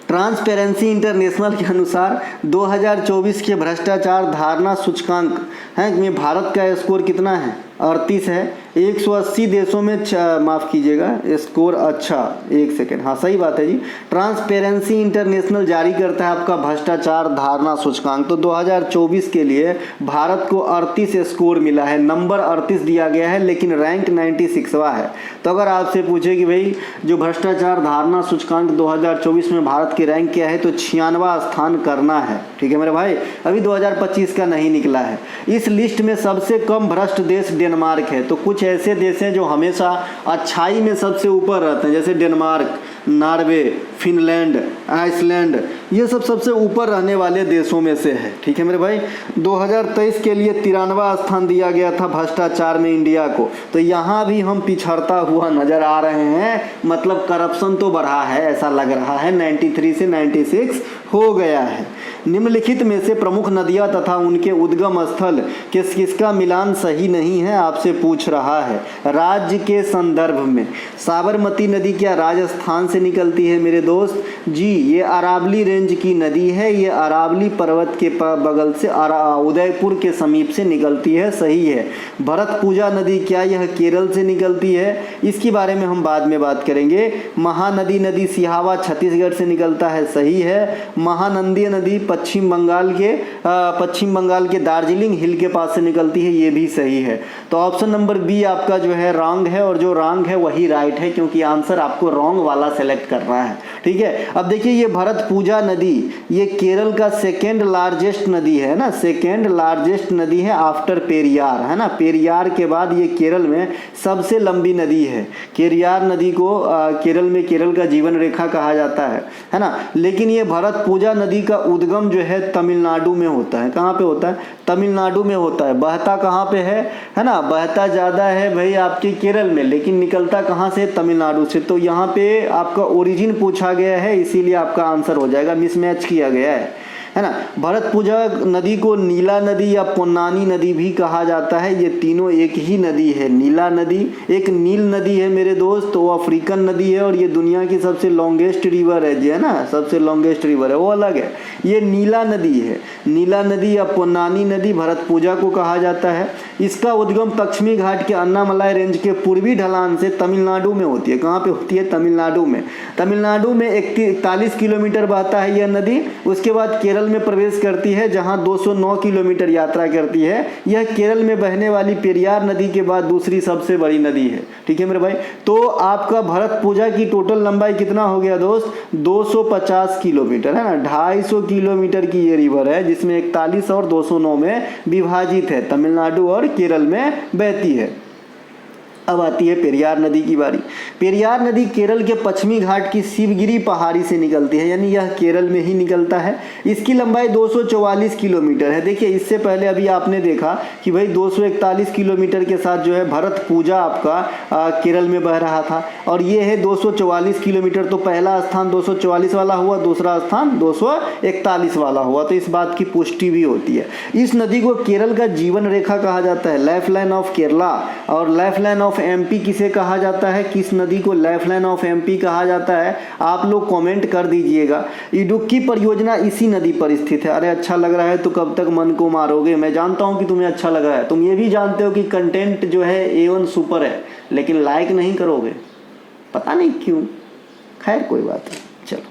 ट्रांसपेरेंसी इंटरनेशनल के अनुसार 2024 के भ्रष्टाचार धारणा सूचकांक है में भारत का स्कोर कितना है? 38 है। 180 देशों में माफ़ कीजिएगा स्कोर, अच्छा एक सेकेंड, हाँ सही बात है जी। ट्रांसपेरेंसी इंटरनेशनल जारी करता है आपका भ्रष्टाचार धारणा सूचकांक। तो 2024 के लिए भारत को 38 स्कोर मिला है। नंबर 38 दिया गया है, लेकिन रैंक 96वां है। तो अगर आपसे पूछे कि भाई जो भ्रष्टाचार धारणा सूचकांक 2024 में भारत की रैंक क्या है, तो 96वां स्थान करना है, ठीक है मेरे भाई। अभी 2025 का नहीं निकला है। इस लिस्ट में सबसे कम भ्रष्ट देश डेनमार्क है। तो कुछ ऐसे देश हैं जो हमेशा अच्छाई में सबसे ऊपर रहते हैं, जैसे डेनमार्क, नॉर्वे, फिनलैंड, आइसलैंड, ये सब सबसे ऊपर रहने वाले देशों में से है, ठीक है मेरे भाई। 2023 के लिए 93वां स्थान दिया गया था भ्रष्टाचार में इंडिया को। तो यहाँ भी हम पिछड़ता हुआ नजर आ रहे हैं। मतलब करप्शन तो बढ़ा है, ऐसा लग रहा है। 93 से 96 हो गया है। निम्नलिखित में से प्रमुख नदियाँ तथा उनके उद्गम स्थल किसका मिलान सही नहीं है, आपसे पूछ रहा है राज्य के संदर्भ में। साबरमती नदी क्या राजस्थान से निकलती है मेरे दोस्त? जी, ये अरावली रेंज की नदी है। ये अरावली पर्वत के बगल से उदयपुर के समीप से निकलती है, सही है। भरतपुजा नदी क्या यह केरल से निकलती है? इसके बारे में हम बाद में बात करेंगे। महानदी सिहावा छत्तीसगढ़ से निकलता है, सही है। महानंदी नदी पश्चिम बंगाल के दार्जिलिंग हिल के पास से निकलती है, ये भी सही है। तो ऑप्शन नंबर बी आपका जो है रॉन्ग है, और जो रॉन्ग है वही राइट है, क्योंकि आंसर आपको रॉन्ग वाला सेलेक्ट करना है, ठीक है। अब देखिए ये भरतपुजा नदी ये केरल का सेकेंड लार्जेस्ट नदी है ना, सेकेंड लार्जेस्ट नदी है आफ्टर पेरियार, है ना। पेरियार के बाद ये केरल में सबसे लंबी नदी है। पेरियार नदी को केरल में केरल का जीवन रेखा कहा जाता है ना। लेकिन ये भरतपुजा नदी का उद्गम जो है तमिलनाडु में होता है। कहाँ पे होता है? तमिलनाडु में होता है। बहता कहाँ पे है ना, बहता ज़्यादा है भाई आपके केरल में, लेकिन निकलता कहाँ से? तमिलनाडु से। तो यहाँ पे आपका ओरिजिन पूछा लिखा गया है, इसीलिए आपका आंसर हो जाएगा, मिसमैच किया गया है ना। भरतपुजा नदी को नीला नदी या पोन्नानी नदी भी कहा जाता है। ये तीनों एक ही नदी है। नीला नदी एक नील नदी है मेरे दोस्त, वो अफ्रीकन नदी है और ये दुनिया की सबसे लॉन्गेस्ट रिवर है, जो है ना, सबसे लॉन्गेस्ट रिवर है, वो अलग है। ये नीला नदी है। नीला नदी या पोन्नानी नदी भरतपुजा को कहा जाता है। इसका उद्गम पश्चिमी घाट के अन्नामलाई रेंज के पूर्वी ढलान से तमिलनाडु में होती है। कहाँ पे होती है? तमिलनाडु में। तमिलनाडु में 41 किलोमीटर बहता है यह नदी। उसके बाद केरल में प्रवेश करती है, जहां 209 किलोमीटर यात्रा करती है। यह केरल में बहने वाली पेरियार नदी के बाद दूसरी सबसे बड़ी नदी है। ठीक है मेरे भाई। तो आपका भरतपुजा की टोटल लंबाई कितना हो गया दोस्त? 250 किलोमीटर, है ना। 250 किलोमीटर की ये रिवर है, जिसमें 41 और 209 में विभाजित है। तमिलनाडु और केरल में बहती है। अब आती है पेरियार नदी की बारी। पेरियार नदी केरल के पश्चिमी घाट की शिवगिरी पहाड़ी से निकलती है, यानी यह केरल में ही निकलता है। इसकी लंबाई 244 किलोमीटर है। देखिए, इससे पहले अभी आपने देखा कि भाई 241 किलोमीटर के साथ जो है भरतपुजा आपका केरल में बह रहा था, और ये है 244 किलोमीटर। तो पहला स्थान 244 वाला हुआ, दूसरा स्थान 241 वाला हुआ। तो इस बात की पुष्टि भी होती है। इस नदी को केरल का जीवन रेखा कहा जाता है, लाइफ लाइन ऑफ केरला। और लाइफ लाइन ऑफ एमपी किसे कहा जाता है? किस नदी को लाइफ लाइन ऑफ एमपी कहा जाता है? आप लोग कमेंट कर दीजिएगा। इडुक्की परियोजना इसी नदी पर स्थित है। अरे अच्छा लग रहा है तो कब तक मन को मारोगे? मैं जानता हूं कि तुम्हें अच्छा लग रहा है। तुम ये भी जानते हो कि कंटेंट जो है A1 सुपर है, लेकिन लाइक नहीं करोगे, पता नहीं क्यों। खैर कोई बात नहीं, चलो।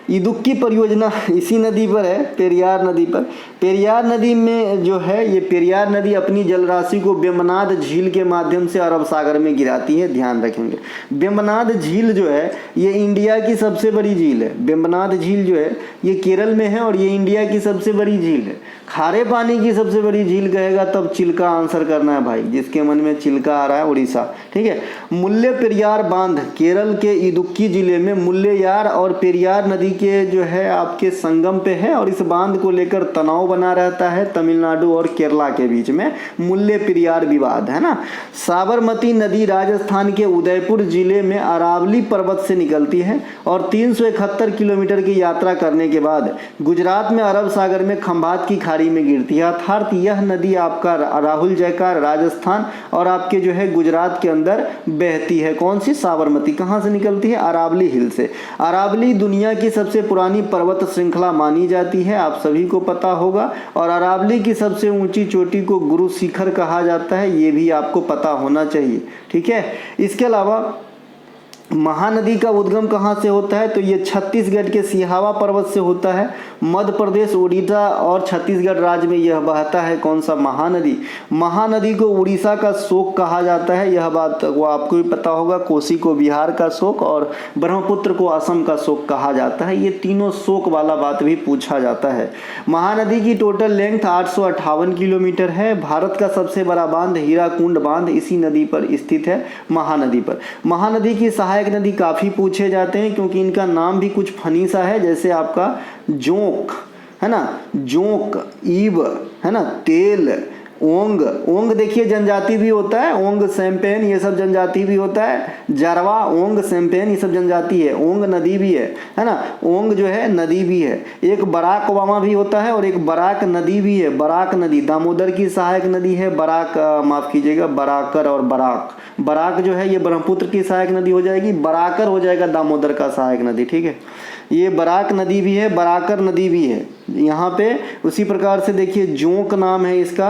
इडुक्की परियोजना इसी नदी पर है, पेरियार नदी पर। पेरियार नदी में जो है, ये पेरियार नदी अपनी जलराशि को वेम्बनाड झील के माध्यम से अरब सागर में गिराती है। ध्यान रखेंगे, वेम्बनाड झील जो है ये इंडिया की सबसे बड़ी झील है। वेम्बनाड झील जो है ये केरल में है और ये इंडिया की सबसे बड़ी झील है। खारे पानी की सबसे बड़ी झील कहेगा तब चिल्का आंसर करना है भाई, जिसके मन में चिल्का आ रहा है उड़ीसा। ठीक है। मुल्ले पेरियार बांध केरल के इडुक्की जिले में मुल्लेयार और पेरियार नदी के जो है आपके संगम पे है, और इस बांध को लेकर तनाव बना रहता है तमिलनाडु और केरला के बीच में। मुल्ले पेरियार विवाद, है ना। साबरमती नदी राजस्थान के उदयपुर जिले में अरावली पर्वत से निकलती है और 371 किलोमीटर की यात्रा करने के बाद गुजरात में अरब सागर में खंभात की खाड़ी में गिरती है। अर्थात यह नदी आपका राहुल जयकार राजस्थान और आपके जो है गुजरात के अंदर बहती है। कौन सी? साबरमती। कहाँ से निकलती है? अरावली हिल से। अरावली दुनिया की सबसे पुरानी पर्वत श्रृंखला मानी जाती है, आप सभी को पता होगा। और अरावली की सबसे ऊंची चोटी को गुरु शिखर कहा जाता है, ये भी आपको पता होना चाहिए। ठीक है। इसके अलावा महानदी का उद्गम कहाँ से होता है? तो ये छत्तीसगढ़ के सिहावा पर्वत से होता है। मध्य प्रदेश, उड़ीसा और छत्तीसगढ़ राज्य में यह बहता है। कौन सा? महानदी। महानदी को उड़ीसा का शोक कहा जाता है, यह बात वो आपको भी पता होगा। कोसी को बिहार का शोक और ब्रह्मपुत्र को असम का शोक कहा जाता है। ये तीनों शोक वाला बात भी पूछा जाता है। महानदी की टोटल लेंथ 858 किलोमीटर है। भारत का सबसे बड़ा बांध हीराकुंड बांध इसी नदी पर स्थित है, महानदी पर। महानदी की सहायक नदी काफी पूछे जाते हैं, क्योंकि इनका नाम भी कुछ फनी सा है, जैसे आपका जोंक, है ना, जोंक, ईब, है ना, तेल, ओंग। ओंग देखिए जनजाति भी होता है, ओंग सैंपेन ये सब जनजाति भी होता है। जरवा, ओंग, सैंपेन ये सब जनजाति है। ओंग नदी भी है ना। ओंग जो है नदी भी है। एक बराक वामा भी होता है और एक बराक नदी भी है। बराक नदी दामोदर की सहायक नदी है। बराक, माफ कीजिएगा, बराकर और बराक। बराक जो है ये ब्रह्मपुत्र की सहायक नदी हो जाएगी, बराकर हो जाएगा दामोदर का सहायक नदी। ठीक है। ये बराक नदी भी है, बराकर नदी भी है यहाँ पे। उसी प्रकार से देखिए जोंक नाम है इसका,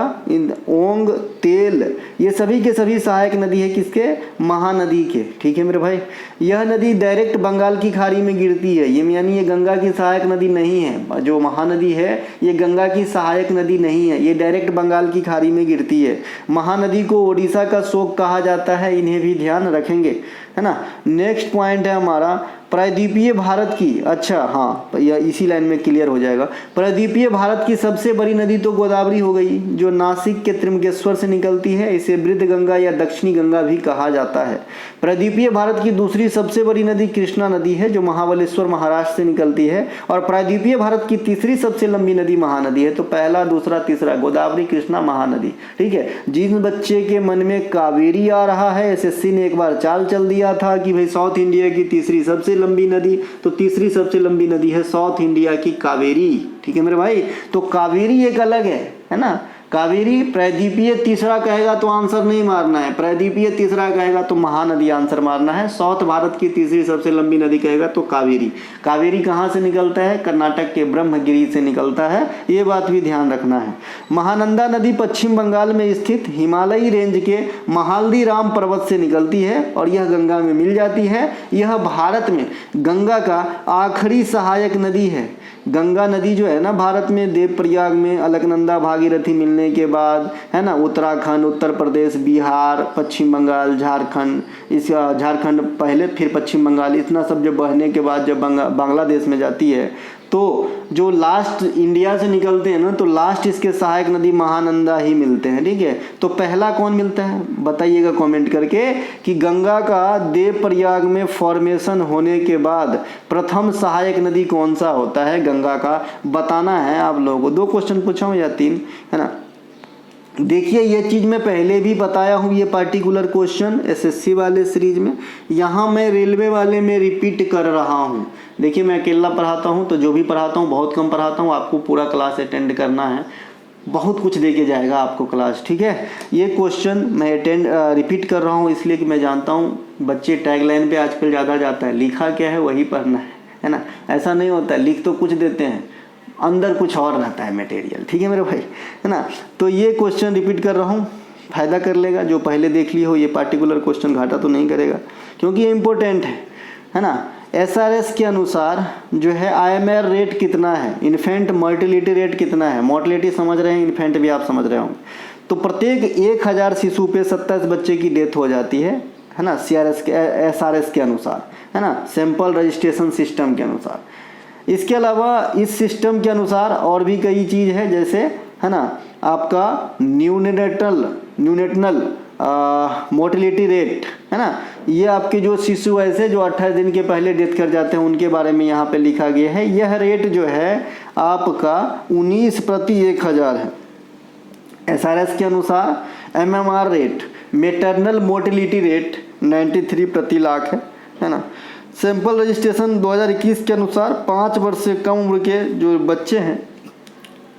ओंग, तेल, ये सभी के सभी सहायक नदी है किसके? महानदी के। ठीक है मेरे भाई। यह नदी डायरेक्ट बंगाल की खाड़ी में गिरती है, ये यानी ये गंगा की सहायक नदी नहीं है। जो महानदी है ये गंगा की सहायक नदी नहीं है, ये डायरेक्ट बंगाल की खाड़ी में गिरती है। महानदी को ओडिशा का शोक कहा जाता है, इन्हें भी ध्यान रखेंगे, है ना। नेक्स्ट पॉइंट है हमारा प्रायद्वीपीय भारत की। अच्छा हाँ, यह इसी लाइन में क्लियर हो जाएगा। प्रायद्वीपीय भारत की सबसे बड़ी नदी तो गोदावरी हो गई, जो नासिक के त्रिमकेश्वर से निकलती है। इसे वृद्ध गंगा या दक्षिणी गंगा भी कहा जाता है। प्रायद्वीपीय भारत की दूसरी सबसे बड़ी नदी कृष्णा नदी है, जो महाबलेश्वर महाराष्ट्र से निकलती है। और प्रायद्वीपीय भारत की तीसरी सबसे लंबी नदी महानदी है। तो पहला, दूसरा, तीसरा गोदावरी, कृष्णा, महानदी। ठीक है। जिन बच्चे के मन में कावेरी आ रहा है, एसएससी ने एक बार चाल चल दिया था कि भाई साउथ इंडिया की तीसरी सबसे लंबी नदी, तो तीसरी सबसे लंबी नदी है साउथ इंडिया की कावेरी। ठीक है मेरे भाई, तो कावेरी एक अलग है ना। कावेरी प्रायद्वीपीय तीसरा कहेगा तो आंसर नहीं मारना है, प्रायद्वीपीय तीसरा कहेगा तो महानदी आंसर मारना है। साउथ भारत की तीसरी सबसे लंबी नदी कहेगा तो कावेरी। कावेरी कहाँ से निकलता है? कर्नाटक के ब्रह्मगिरी से निकलता है, ये बात भी ध्यान रखना है। महानंदा नदी पश्चिम बंगाल में स्थित हिमालयी रेंज के महाल्दी राम पर्वत से निकलती है और यह गंगा में मिल जाती है। यह भारत में गंगा का आखिरी सहायक नदी है। गंगा नदी जो है ना भारत में देवप्रयाग में अलकनंदा भागीरथी मिलने के बाद है ना, उत्तराखंड, उत्तर प्रदेश, बिहार, पश्चिम बंगाल, झारखंड, इस झारखंड पहले फिर पश्चिम बंगाल, इतना सब जब बहने के बाद जब बांग्लादेश में जाती है तो जो लास्ट इंडिया से निकलते हैं ना, तो लास्ट इसके सहायक नदी महानंदा ही मिलते हैं। ठीक है, तो पहला कौन मिलता है बताइएगा कमेंट करके कि गंगा का देवप्रयाग में फॉर्मेशन होने के बाद प्रथम सहायक नदी कौन सा होता है गंगा का, बताना है आप लोगों को। 2 क्वेश्चन पूछा हूँ या 3, है ना। देखिए ये चीज़ मैं पहले भी बताया हूँ, ये पार्टिकुलर क्वेश्चन एसएससी वाले सीरीज में, यहाँ मैं रेलवे वाले में रिपीट कर रहा हूँ। देखिए मैं अकेला पढ़ाता हूँ तो जो भी पढ़ाता हूँ बहुत कम पढ़ाता हूँ, आपको पूरा क्लास अटेंड करना है, बहुत कुछ दे के जाएगा आपको क्लास। ठीक है, ये क्वेश्चन मैं रिपीट कर रहा हूँ इसलिए कि मैं जानता हूँ बच्चे टैगलाइन पे आजकल ज़्यादा जाता है, लिखा क्या है वही पढ़ना है ना। ऐसा नहीं होता, लिख तो कुछ देते हैं अंदर कुछ और रहता है मटेरियल। ठीक है मेरे भाई, है ना। तो ये क्वेश्चन रिपीट कर रहा हूँ, फायदा कर लेगा। जो पहले देख लिए हो ये पार्टिकुलर क्वेश्चन घाटा तो नहीं करेगा क्योंकि ये इंपॉर्टेंट है ना। एसआरएस के अनुसार जो है आईएमआर रेट कितना है, इन्फेंट मोर्टेलिटी रेट कितना है। मोर्टेलिटी समझ रहे हैं, इन्फेंट भी आप समझ रहे होंगे। तो प्रत्येक 1000 शिशु पे 27 बच्चे की डेथ हो जाती है ना, सीआरएस के एसआरएस के अनुसार, है ना, सैंपल रजिस्ट्रेशन सिस्टम के अनुसार। इसके अलावा इस सिस्टम के अनुसार और भी कई चीज़ है, जैसे है ना आपका न्यूनेटल मोर्टेलिटी रेट, है ना। ये आपके जो शिशु ऐसे जो 28 दिन के पहले डेथ कर जाते हैं उनके बारे में यहाँ पे लिखा गया है। यह रेट जो है आपका 19 प्रति 1000 है एसआरएस के अनुसार। MMR rate, maternal mortality rate 93 प्रति लाख है ना। सैंपल रजिस्ट्रेशन 2021 के अनुसार 5 वर्ष से कम उम्र के जो बच्चे हैं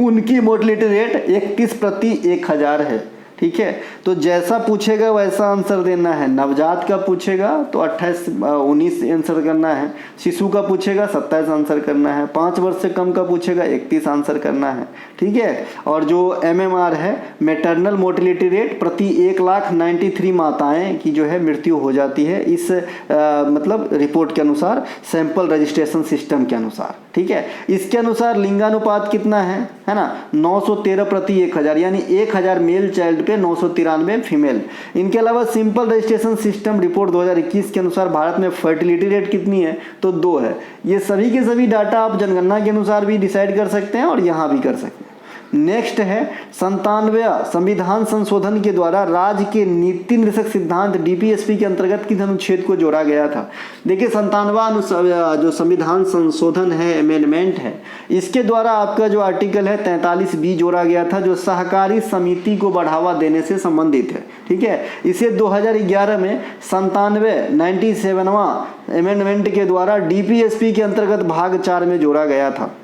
उनकी मोर्टेलिटी रेट 31 प्रति 1000 है। ठीक है, तो जैसा पूछेगा वैसा आंसर देना है। नवजात का पूछेगा तो 19 आंसर करना है, शिशु का पूछेगा 27 आंसर करना है, 5 वर्ष से कम का पूछेगा 31 आंसर करना है। ठीक है, और जो एमएमआर है मैटरनल मोर्टेलिटी रेट प्रति 1,93 माताएं की जो है मृत्यु हो जाती है इस मतलब रिपोर्ट के अनुसार, सैंपल रजिस्ट्रेशन सिस्टम के अनुसार। ठीक है, इसके अनुसार लिंगानुपात कितना है ना, 913 प्रति 1000, यानी 1000 मेल चाइल्ड पे 993 फीमेल। इनके अलावा सिंपल रजिस्ट्रेशन सिस्टम रिपोर्ट 2021 के अनुसार भारत में फर्टिलिटी रेट कितनी है, तो 2 है। ये सभी के सभी डाटा आप जनगणना के अनुसार भी डिसाइड कर सकते हैं और यहाँ भी कर सकते हैं। नेक्स्ट है 97वां संविधान संशोधन के द्वारा राज्य के नीति निर्देशक सिद्धांत डीपीएसपी के अंतर्गत किस अनुच्छेद को जोड़ा गया था। देखिए 97वां जो संविधान संशोधन है, अमेंडमेंट है, इसके द्वारा आपका जो आर्टिकल है 43B जोड़ा गया था जो सहकारी समिति को बढ़ावा देने से संबंधित है। ठीक है, इसे 2011 में 97वां अमेंडमेंट के द्वारा डीपीएसपी के अंतर्गत भाग 4 में जोड़ा गया था।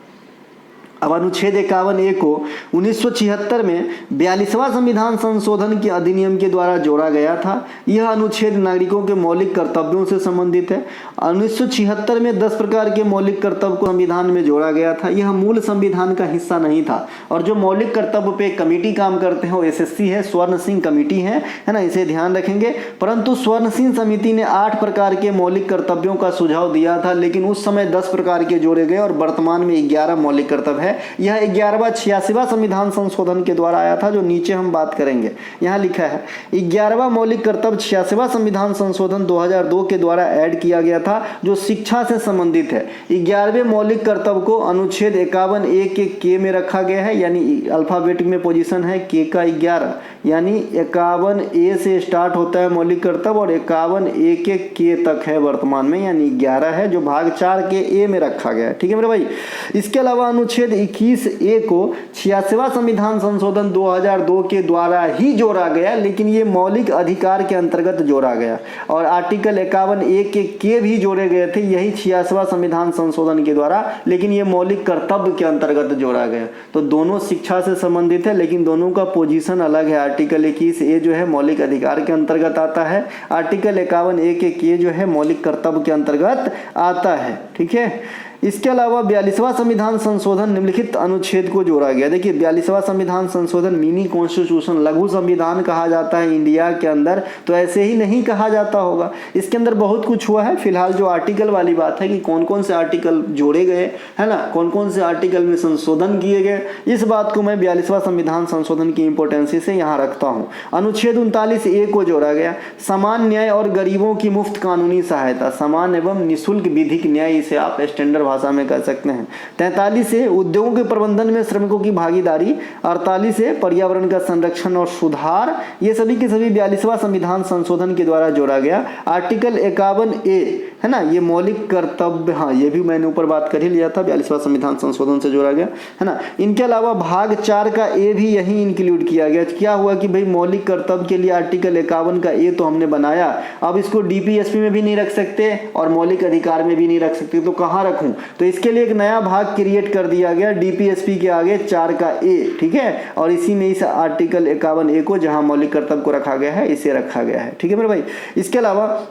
अब अनुच्छेद 51A को 1976 में 42वां संविधान संशोधन के अधिनियम के द्वारा जोड़ा गया था। यह अनुच्छेद नागरिकों के मौलिक कर्तव्यों से संबंधित है। 1976 में 10 प्रकार के मौलिक कर्तव्य को संविधान में जोड़ा गया था। यह मूल संविधान का हिस्सा नहीं था और जो मौलिक कर्तव्य पे कमेटी काम करते हैं वो एसएससी है, स्वर्ण सिंह कमेटी है ना, इसे ध्यान रखेंगे। परंतु स्वर्ण सिंह समिति ने 8 प्रकार के मौलिक कर्तव्यों का सुझाव दिया था, लेकिन उस समय 10 प्रकार के जोड़े गए और वर्तमान में 11 मौलिक कर्तव्य है। यह 11वां 86वां संविधान संशोधन के द्वारा आया था, जो नीचे हम बात करेंगे। यहाँ लिखा है 11वां मौलिक कर्तव्य 86वां संविधान संशोधन 2002 के द्वारा ऐड किया गया था, जो शिक्षा से संबंधित है। 11वें मौलिक कर्तव्य को अनुच्छेद 51A के में रखा गया है, यानी अल्फाबेटिक में पोजीशन है के का 11, यानी 51A से स्टार्ट होता है मौलिक कर्तव्य और 51A के तक है वर्तमान में, यानी 11 है जो भाग 4 के ए में रखा गया है। ठीक है मेरे भाई। इसके अलावा अनुच्छेद 21A को 86वां संविधान संशोधन 2002 के द्वारा ही जोड़ा गया, लेकिन ये मौलिक अधिकार के अंतर्गत जोड़ा गया। और आर्टिकल 51A के भी जोड़े गए थे यही 86वां संविधान संशोधन के द्वारा, लेकिन ये मौलिक कर्तव्य के अंतर्गत जोड़ा गया। तो दोनों शिक्षा से संबंधित है, लेकिन दोनों का पोजीशन अलग है। आर्टिकल 21A जो है मौलिक अधिकार के अंतर्गत आता है, आर्टिकल 51A के जो है मौलिक कर्तव्य के अंतर्गत आता है। ठीक है। इसके अलावा 42वां संविधान संशोधन निम्नलिखित अनुच्छेद को जोड़ा गया। देखिए 42वां संविधान संशोधन मिनी कॉन्स्टिट्यूशन, लघु संविधान कहा जाता है इंडिया के अंदर, तो ऐसे ही नहीं कहा जाता होगा। इसके अंदर बहुत कुछ हुआ है। फिलहाल जो आर्टिकल वाली बात है कि कौन कौन से आर्टिकल जोड़े गए है ना, कौन कौन से आर्टिकल में संशोधन किए गए, इस बात को मैं 42वां संविधान संशोधन की इंपोर्टेंसी से यहाँ रखता हूँ। अनुच्छेद 39A को जोड़ा गया, समान न्याय और गरीबों की मुफ्त कानूनी सहायता, समान एवं निःशुल्क विधिक न्याय, इसे आप स्टैंडर्ड भाषा में कह सकते हैं। 43 उद्योगों के प्रबंधन में श्रमिकों की भागीदारी, 48 पर्यावरण का संरक्षण और सुधार, ये सभी के सभी 42वां संविधान संशोधन के द्वारा जोड़ा गया। आर्टिकल 51A है ना, ये मौलिक कर्तव्य, हाँ ये भी मैंने ऊपर बात कर ही लिया था, 42वां संविधान संशोधन से जोड़ा गया है ना। इनके अलावा भाग 4 का A भी यही इंक्लूड किया गया। क्या हुआ कि भाई मौलिक कर्तव्य के लिए आर्टिकल 51 का A तो हमने बनाया, अब इसको DPSP में भी नहीं रख सकते और मौलिक अधिकार में भी नहीं रख सकते, तो कहाँ रखूं? तो इसके लिए एक नया भाग क्रिएट कर दिया गया DPSP के आगे 4 का A। ठीक है, और इसी में इस आर्टिकल 51A को जहां मौलिक कर्तव्य को रखा गया है इसे रखा गया है। ठीक है मेरे भाई। इसके अलावा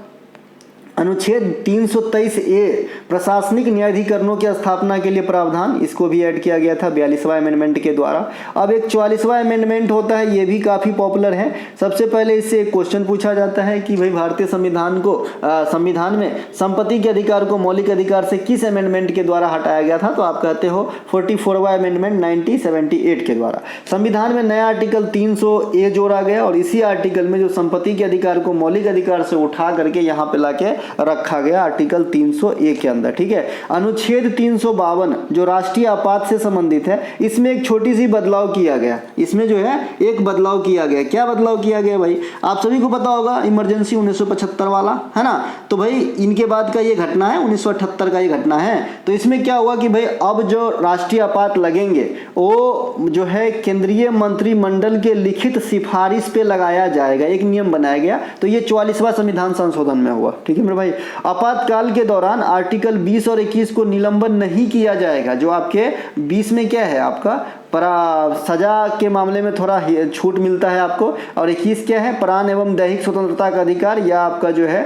अनुच्छेद 323A प्रशासनिक न्यायाधिकरणों की स्थापना के लिए प्रावधान, इसको भी ऐड किया गया था 42वां अमेंडमेंट के द्वारा। अब एक 44वां अमेंडमेंट होता है, ये भी काफ़ी पॉपुलर है। सबसे पहले इससे एक क्वेश्चन पूछा जाता है कि भाई भारतीय संविधान में संपत्ति के अधिकार को मौलिक अधिकार से किस अमेंडमेंट के द्वारा हटाया गया था? तो आप कहते हो 44वां अमेंडमेंट 1978 के द्वारा। संविधान में नया आर्टिकल 300A जोड़ा गया और इसी आर्टिकल में जो संपत्ति के अधिकार को मौलिक अधिकार से उठा करके यहाँ पे लाके रखा गया आर्टिकल 300A के अंदर। ठीक है। अनुच्छेद 352 जो राष्ट्रीय आपात से संबंधित है, इसमें एक छोटी सी बदलाव किया गया। इसमें जो है एक बदलाव किया गया। क्या बदलाव किया गया भाई? आप सभी को पता होगा इमरजेंसी 1975 वाला, है ना। तो भाई इनके बाद का ये घटना है, 1978 का ये घटना है। तो इसमें क्या हुआ कि भाई अब जो राष्ट्रीय आपात लगेंगे वो जो है केंद्रीय मंत्रिमंडल के लिखित सिफारिश पे लगाया जाएगा, एक नियम बनाया गया। तो ये 44वां संविधान संशोधन में हुआ। ठीक है मेरे भाई। आपातकाल के दौरान आर्टिकल 20 और 21 को निलंबन नहीं किया जाएगा। जो आपके 20 में क्या है आपका सजा के मामले में थोड़ा छूट मिलता है आपको, और 21 क्या है प्राण एवं दैहिक स्वतंत्रता का अधिकार या आपका जो है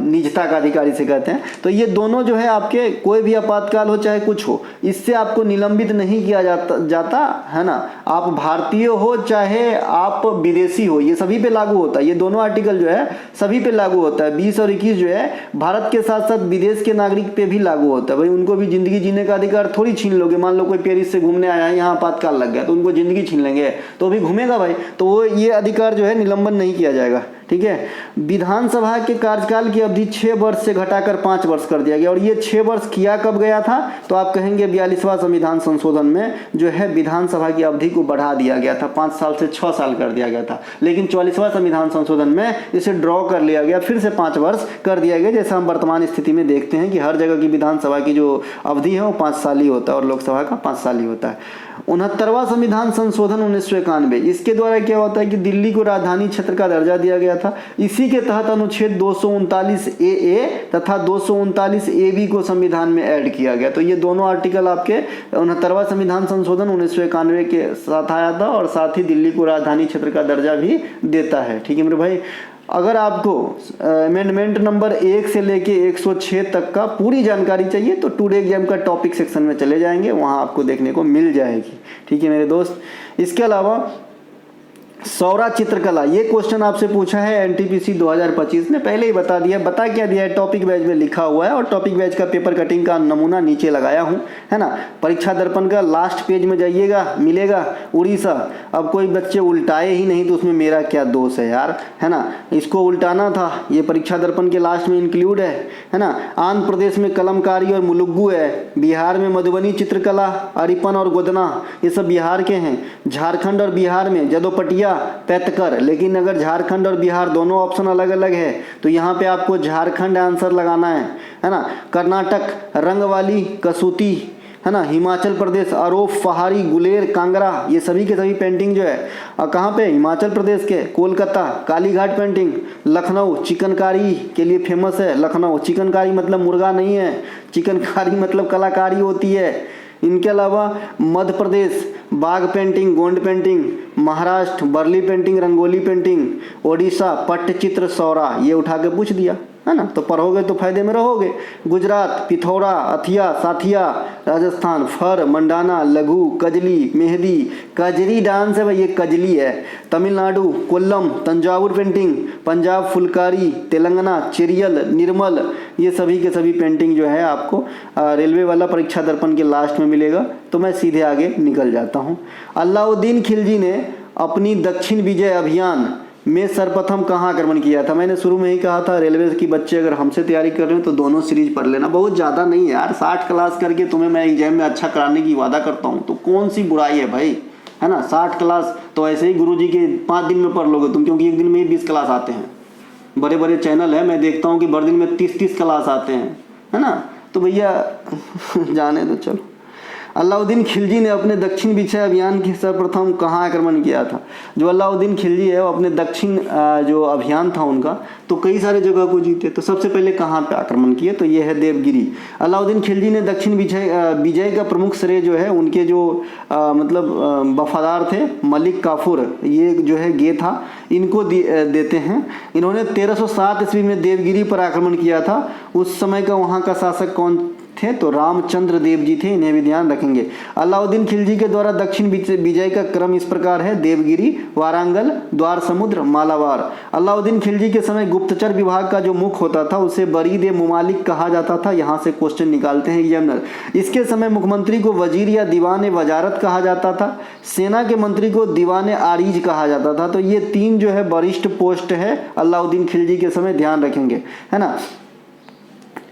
निजता का अधिकार इसे कहते हैं। तो ये दोनों जो है आपके कोई भी आपातकाल हो चाहे कुछ हो, इससे आपको निलंबित नहीं किया जाता है ना। आप भारतीय हो चाहे आप विदेशी हो, ये सभी पे लागू होता है। ये दोनों आर्टिकल जो है सभी पे लागू होता है। 20 और 21 जो है भारत के साथ साथ विदेश के नागरिक पे भी लागू होता है। भाई उनको भी जिंदगी जीने का अधिकार थोड़ी छीन लोगे। मान लो कोई पेरिस से घूमने आया है, यहाँ आपातकाल लग गया तो उनको जिंदगी छीन लेंगे, तो भी घूमेगा भाई। तो वो ये अधिकार जो है निलंबन नहीं किया जाएगा। ठीक है। विधानसभा के कार्यकाल की अवधि 6 वर्ष से घटाकर 5 वर्ष कर दिया गया। और ये 6 वर्ष किया कब गया था? तो आप कहेंगे 42वां संविधान संशोधन में जो है विधानसभा की अवधि को बढ़ा दिया गया था, 5 साल से 6 साल कर दिया गया था। लेकिन 44वां संविधान संशोधन में इसे ड्रॉ कर लिया गया, फिर से 5 वर्ष कर दिया गया। जैसे हम वर्तमान स्थिति में देखते हैं कि हर जगह की विधानसभा की जो अवधि है वो 5 साल ही होता है और लोकसभा का 5 साल ही होता है। 69वां संविधान संशोधन 1991, इसके द्वारा क्या होता है कि दिल्ली को राजधानी क्षेत्र का दर्जा दिया गया था। इसी के तहत अनुच्छेद 239A तथा 239AB को संविधान में ऐड किया गया। तो ये दोनों आर्टिकल आपके 69वां संविधान संशोधन 1991 के साथ आया था और साथ ही दिल्ली को राजधानी क्षेत्र का दर्जा भी देता है। ठीक है मेरे भाई। अगर आपको अमेंडमेंट नंबर 1 से लेके 106 तक का पूरी जानकारी चाहिए तो टुडे एग्जाम का टॉपिक सेक्शन में चले जाएंगे, वहाँ आपको देखने को मिल जाएगी। ठीक है मेरे दोस्त। इसके अलावा सौरा चित्रकला, ये क्वेश्चन आपसे पूछा है एनटीपीसी 2025 ने, पहले ही बता क्या दिया है, टॉपिक बैच में लिखा हुआ है और टॉपिक बैच का पेपर कटिंग का नमूना नीचे लगाया हूँ, है ना। परीक्षा दर्पण का लास्ट पेज में जाइएगा, मिलेगा उड़ीसा। अब कोई बच्चे उल्टाए ही नहीं तो उसमें मेरा क्या दोष है यार, है ना। इसको उल्टाना था, ये परीक्षा दर्पण के लास्ट में इंक्लूड है ना। आंध्र प्रदेश में कलमकारी और मुलुगू है, बिहार में मधुबनी चित्रकला, अरिपन और गोदना, ये सब बिहार के हैं। झारखंड और बिहार में जदोपटिया, पैतकर। लेकिन अगर झारखंड और बिहार दोनों ऑप्शन अलग अलग है तो यहाँ पे आपको झारखंड आंसर लगाना है ना। कर्नाटक रंगवाली, कसूती, है ना, हिमाचल प्रदेश अरोफ, पहाड़ी, गुलेर, कांगड़ा, ये सभी के सभी पेंटिंग जो है कहाँ पे, हिमाचल प्रदेश के, कोलकाता कालीघाट पेंटिंग, लखनऊ चिकनकारी के लिए फेमस है। लखनऊ चिकनकारी मतलब मुर्गा नहीं है, चिकनकारी मतलब कलाकारी होती है। इनके अलावा Madhya Pradesh Bagh painting, Gond painting, Maharashtra Warli painting, rangoli painting, Odisha Pattachitra Saura, ये उठा के पूछ दिया, है ना, तो पढ़ोगे तो फायदे में रहोगे। गुजरात पिथौरा, अथिया, साथिया, राजस्थान फर, मंडाना, लघु, कजली, मेहंदी, कजरी डांस है भाई, ये कजली है। तमिलनाडु कोल्लम तंजावुर पेंटिंग, पंजाब फुलकारी, तेलंगाना चेरियल, निर्मल, ये सभी के सभी पेंटिंग जो है आपको रेलवे वाला परीक्षा दर्पण के लास्ट में मिलेगा। तो मैं सीधे आगे निकल जाता हूँ। अलाउद्दीन खिलजी ने अपनी दक्षिण विजय अभियान में सर्वप्रथम कहाँ आक्रमण किया था? मैंने शुरू में ही कहा था रेलवे की बच्चे अगर हमसे तैयारी कर रहे हो तो दोनों सीरीज पढ़ लेना, बहुत ज़्यादा नहीं है यार, 60 क्लास करके तुम्हें मैं एग्जाम में अच्छा कराने की वादा करता हूँ, तो कौन सी बुराई है भाई, है ना। 60 क्लास तो ऐसे ही गुरुजी के 5 दिन में पढ़ लोगे तुम, क्योंकि एक दिन में ही 20 क्लास आते हैं। बड़े बड़े चैनल है, मैं देखता हूँ कि बड़े दिन में 30 क्लास आते हैं, है ना, तो भैया जाने दो। चलो, अलाउद्दीन खिलजी ने अपने दक्षिण विजय अभियान के सर्वप्रथम कहाँ आक्रमण किया था? जो अलाउद्दीन खिलजी है वो अपने दक्षिण जो अभियान था उनका, तो कई सारे जगह को जीते। तो सबसे पहले कहाँ पे आक्रमण किए? तो ये है देवगिरी। अलाउद्दीन खिलजी ने दक्षिण विजय का प्रमुख श्रेय जो है उनके जो मतलब वफादार थे मलिक काफूर, ये जो है गे था, इनको देते हैं। इन्होंने 1307 ईस्वी में देवगिरी पर आक्रमण किया था। उस समय का वहाँ का शासक कौन थे? तो रामचंद्र देव जी थे, इन्हें भी ध्यान रखेंगे। अलाउद्दीन खिलजी के द्वारा दक्षिण विजय का क्रम इस प्रकार है: देवगिरी, वारंगल, द्वार समुद्र, मालाबार। अलाउद्दीन खिलजी के समय गुप्तचर विभाग का जो मुख्य होता था उसे बरीद ए मुमालिक कहा जाता था। यहाँ से क्वेश्चन निकालते हैं एग्जामिनर। इसके समय मुख्यमंत्री को वजीर या दीवान ए वजारत कहा जाता था। सेना के मंत्री को दीवान ए आरीज कहा जाता था। तो ये 3 जो है वरिष्ठ पोस्ट है अलाउद्दीन खिलजी के समय, ध्यान रखेंगे, है ना।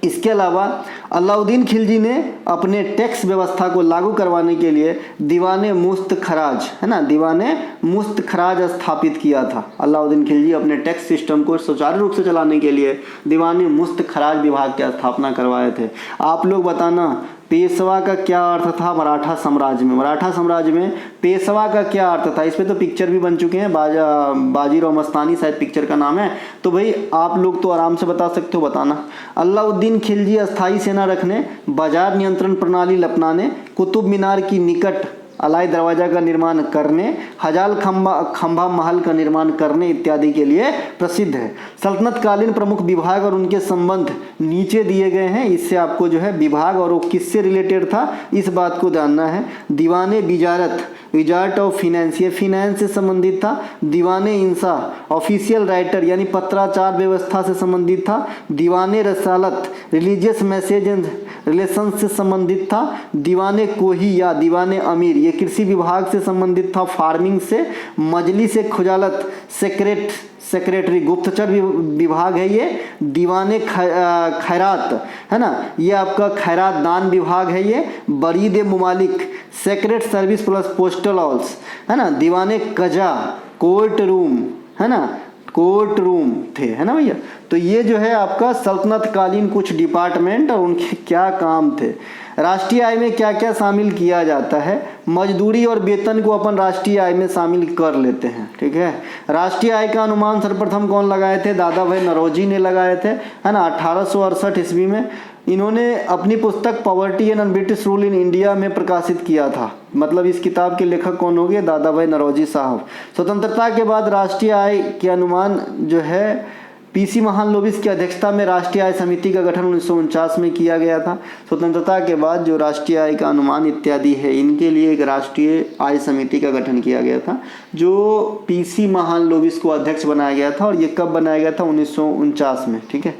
इसके अलावा अलाउद्दीन खिलजी ने अपने टैक्स व्यवस्था को लागू करवाने के लिए दीवाने मुस्त खराज, है ना, दीवाने मुस्त खराज स्थापित किया था। अलाउद्दीन खिलजी अपने टैक्स सिस्टम को सुचारू रूप से चलाने के लिए दीवाने मुस्त खराज विभाग की स्थापना करवाए थे। आप लोग बताना पेशवा का क्या अर्थ था मराठा साम्राज्य में? मराठा साम्राज्य में पेशवा का क्या अर्थ था? इस पे तो पिक्चर भी बन चुके हैं, बाजीराव मस्तानी शायद पिक्चर का नाम है। तो भाई आप लोग तो आराम से बता सकते हो, बताना। अलाउद्दीन खिलजी अस्थायी सेना रखने, बाजार नियंत्रण प्रणाली अपनाने, कुतुब मीनार की निकट अलाई दरवाजा का निर्माण करने, हजार खंभा महल का निर्माण करने इत्यादि के लिए प्रसिद्ध है। सल्तनत कालीन प्रमुख विभाग और उनके संबंध नीचे दिए गए हैं। इससे आपको जो है विभाग और वो किससे रिलेटेड था इस बात को जानना है। दीवाने विजारत, विजारत ऑफ फिनेंस, ये फिनेंस से संबंधित था। दीवाने इंसा ऑफिशियल राइटर यानी पत्राचार व्यवस्था से संबंधित था। दीवाने रसालत रिलीजियस मैसेज एंड रिलेशन से संबंधित था। दीवाने कोही या दीवाने अमीर ये कृषि विभाग से संबंधित था, फार्मिंग से। मजलिस खुजालत सेक्रेटरी गुप्तचर विभाग है ये। दीवाने खैरात, है ना, ये आपका खैरात दान विभाग है ये। बरीद मुमालिक सेक्रेट सर्विस प्लस पोस्टल ऑल्स, है ना। दीवाने कजा कोर्ट रूम, है ना, कोर्ट रूम थे, है ना भैया। तो ये जो है आपका सल्तनत कालीन कुछ डिपार्टमेंट और उनके क्या काम थे। राष्ट्रीय आय में क्या क्या शामिल किया जाता है? मजदूरी और वेतन को अपन राष्ट्रीय आय में शामिल कर लेते हैं, ठीक है। राष्ट्रीय आय का अनुमान सर्वप्रथम कौन लगाए थे? दादा भाई नौरोजी ने लगाए थे, है ना, 1868 ईस्वी में। इन्होंने अपनी पुस्तक poverty and British rule in India में प्रकाशित किया था। मतलब इस किताब के लेखक कौन हो गए? दादा भाई नौरोजी साहब। स्वतंत्रता के बाद राष्ट्रीय आय के अनुमान जो है पीसी महालनोबिस की अध्यक्षता में राष्ट्रीय आय समिति का गठन 1949 में किया गया था। स्वतंत्रता के बाद जो राष्ट्रीय आय का अनुमान इत्यादि है इनके लिए एक राष्ट्रीय आय समिति का गठन किया गया था, जो पीसी महालनोबिस को अध्यक्ष बनाया गया था। और ये कब बनाया गया था? 1949 में, ठीक है।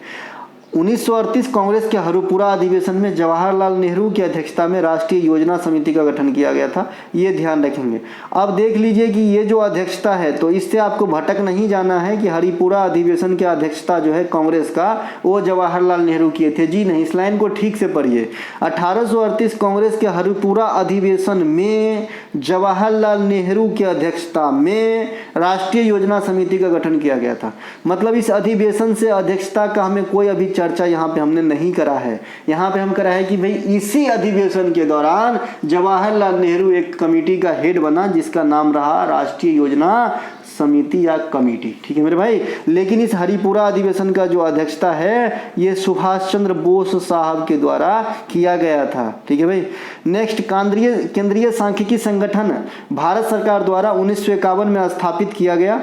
1938 कांग्रेस के हरुपुरा अधिवेशन में जवाहरलाल नेहरू की अध्यक्षता में राष्ट्रीय योजना समिति का गठन किया गया था, ये ध्यान रखेंगे। अब देख लीजिए कि ये जो अध्यक्षता है तो इससे आपको भटक नहीं जाना है कि हरिपुरा अधिवेशन की अध्यक्षता जो है कांग्रेस का वो जवाहरलाल नेहरू किए थे। जी नहीं, इस लाइन को ठीक से पढ़िए। 1838 कांग्रेस के हरिपुरा अधिवेशन में जवाहरलाल नेहरू की अध्यक्षता में राष्ट्रीय योजना समिति का गठन किया गया था। मतलब इस अधिवेशन से अध्यक्षता का हमें कोई अभी चर्चा यहाँ पे हमने नहीं करा है। यहाँ पे हम करा है कि भाई इसी अधिवेशन के दौरान जवाहरलाल नेहरू एक कमेटी का हेड बना जिसका नाम रहा राष्ट्रीय योजना समिति या कमेटी। ठीक है मेरे भाई। लेकिन इस हरिपुरा अधिवेशन का जो अध्यक्षता है ये सुभाष चंद्र बोस साहब के द्वारा किया गया था। ठीक है भाई। नेक्स्ट, केंद्रीय सांख्यिकी संगठन भारत सरकार द्वारा 1951 में स्थापित किया गया।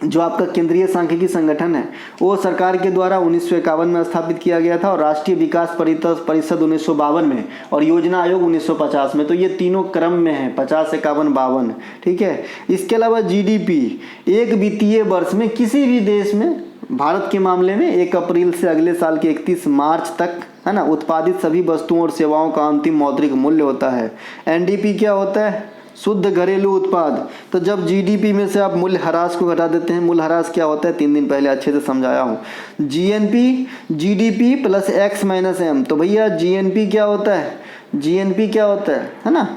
जो आपका केंद्रीय सांख्यिकी संगठन है वो सरकार के द्वारा 1951 में स्थापित किया गया था, और राष्ट्रीय विकास परिषद 1952 में, और योजना आयोग 1950 में। तो ये तीनों क्रम में है, 50, 51, 52। ठीक है। इसके अलावा जीडीपी एक वित्तीय वर्ष में किसी भी देश में, भारत के मामले में 1 अप्रैल से अगले साल के 31 मार्च तक, है ना, उत्पादित सभी वस्तुओं और सेवाओं का अंतिम मौद्रिक मूल्य होता है। एनडीपी क्या होता है? शुद्ध घरेलू उत्पाद। तो जब जीडीपी में से आप मूल्यह्रास को घटा देते हैं, मूल्यह्रास क्या होता है 3 दिन पहले अच्छे से समझाया हूँ। GNP, GDP plus X minus M. तो भैया जीएनपी क्या होता है? जीएनपी क्या होता है ना?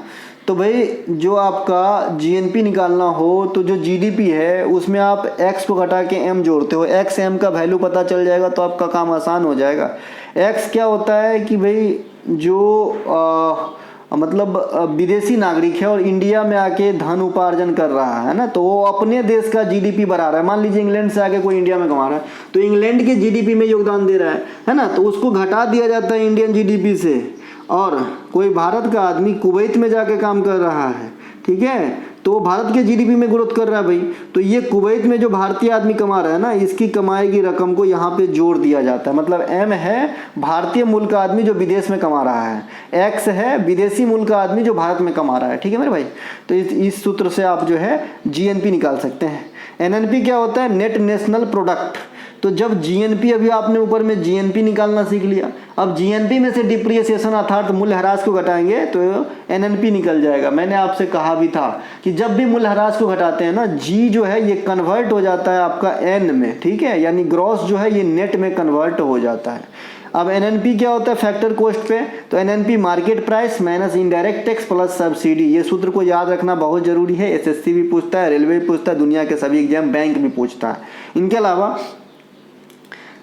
तो भाई जो आपका जीएनपी निकालना हो तो जो जीडीपी है उसमें आप एक्स को घटा के एम जोड़ते हो, एक्स एम का वैल्यू पता चल जाएगा तो आपका काम आसान हो जाएगा। एक्स क्या होता है कि भाई जो मतलब विदेशी नागरिक है और इंडिया में आके धन उपार्जन कर रहा है ना, तो वो अपने देश का जीडीपी बढ़ा रहा है। मान लीजिए इंग्लैंड से आके कोई इंडिया में कमा रहा है तो इंग्लैंड के जीडीपी में योगदान दे रहा है ना, तो उसको घटा दिया जाता है इंडियन जीडीपी से। और कोई भारत का आदमी कुवैत में जाके काम कर रहा है, ठीक है, तो भारत के जीडीपी में ग्रोथ कर रहा है भाई, तो ये कुवैत में जो भारतीय आदमी कमा रहा है ना, इसकी कमाई की रकम को यहाँ पे जोड़ दिया जाता है। मतलब एम है भारतीय मूल का आदमी जो विदेश में कमा रहा है, एक्स है विदेशी मूल का आदमी जो भारत में कमा रहा है। ठीक है मेरे भाई। तो इस सूत्र से आप जो है जीएनपी निकाल सकते हैं। एनएनपी क्या होता है? Net national product. तो जब जीएनपी, अभी आपने ऊपर में जीएनपी निकालना सीख लिया, अब जीएनपी में से डिप्रिसिएशन अर्थात मूल्यह्रास को घटाएंगे तो एनएनपी निकल जाएगा। मैंने आपसे कहा भी था कि जब भी मूल्यह्रास को घटाते हैं ना, जी जो है ये कन्वर्ट हो जाता है आपका एन में, ठीक है, यानी ग्रॉस जो है ये नेट में कन्वर्ट हो जाता है। अब एनएनपी क्या होता है फैक्टर कॉस्ट पे? तो NNP market price minus indirect tax plus subsidy. ये सूत्र को याद रखना बहुत जरूरी है। एसएससी भी पूछता है, रेलवे भी पूछता है, दुनिया के सभी एग्जाम, बैंक भी पूछता है। इनके अलावा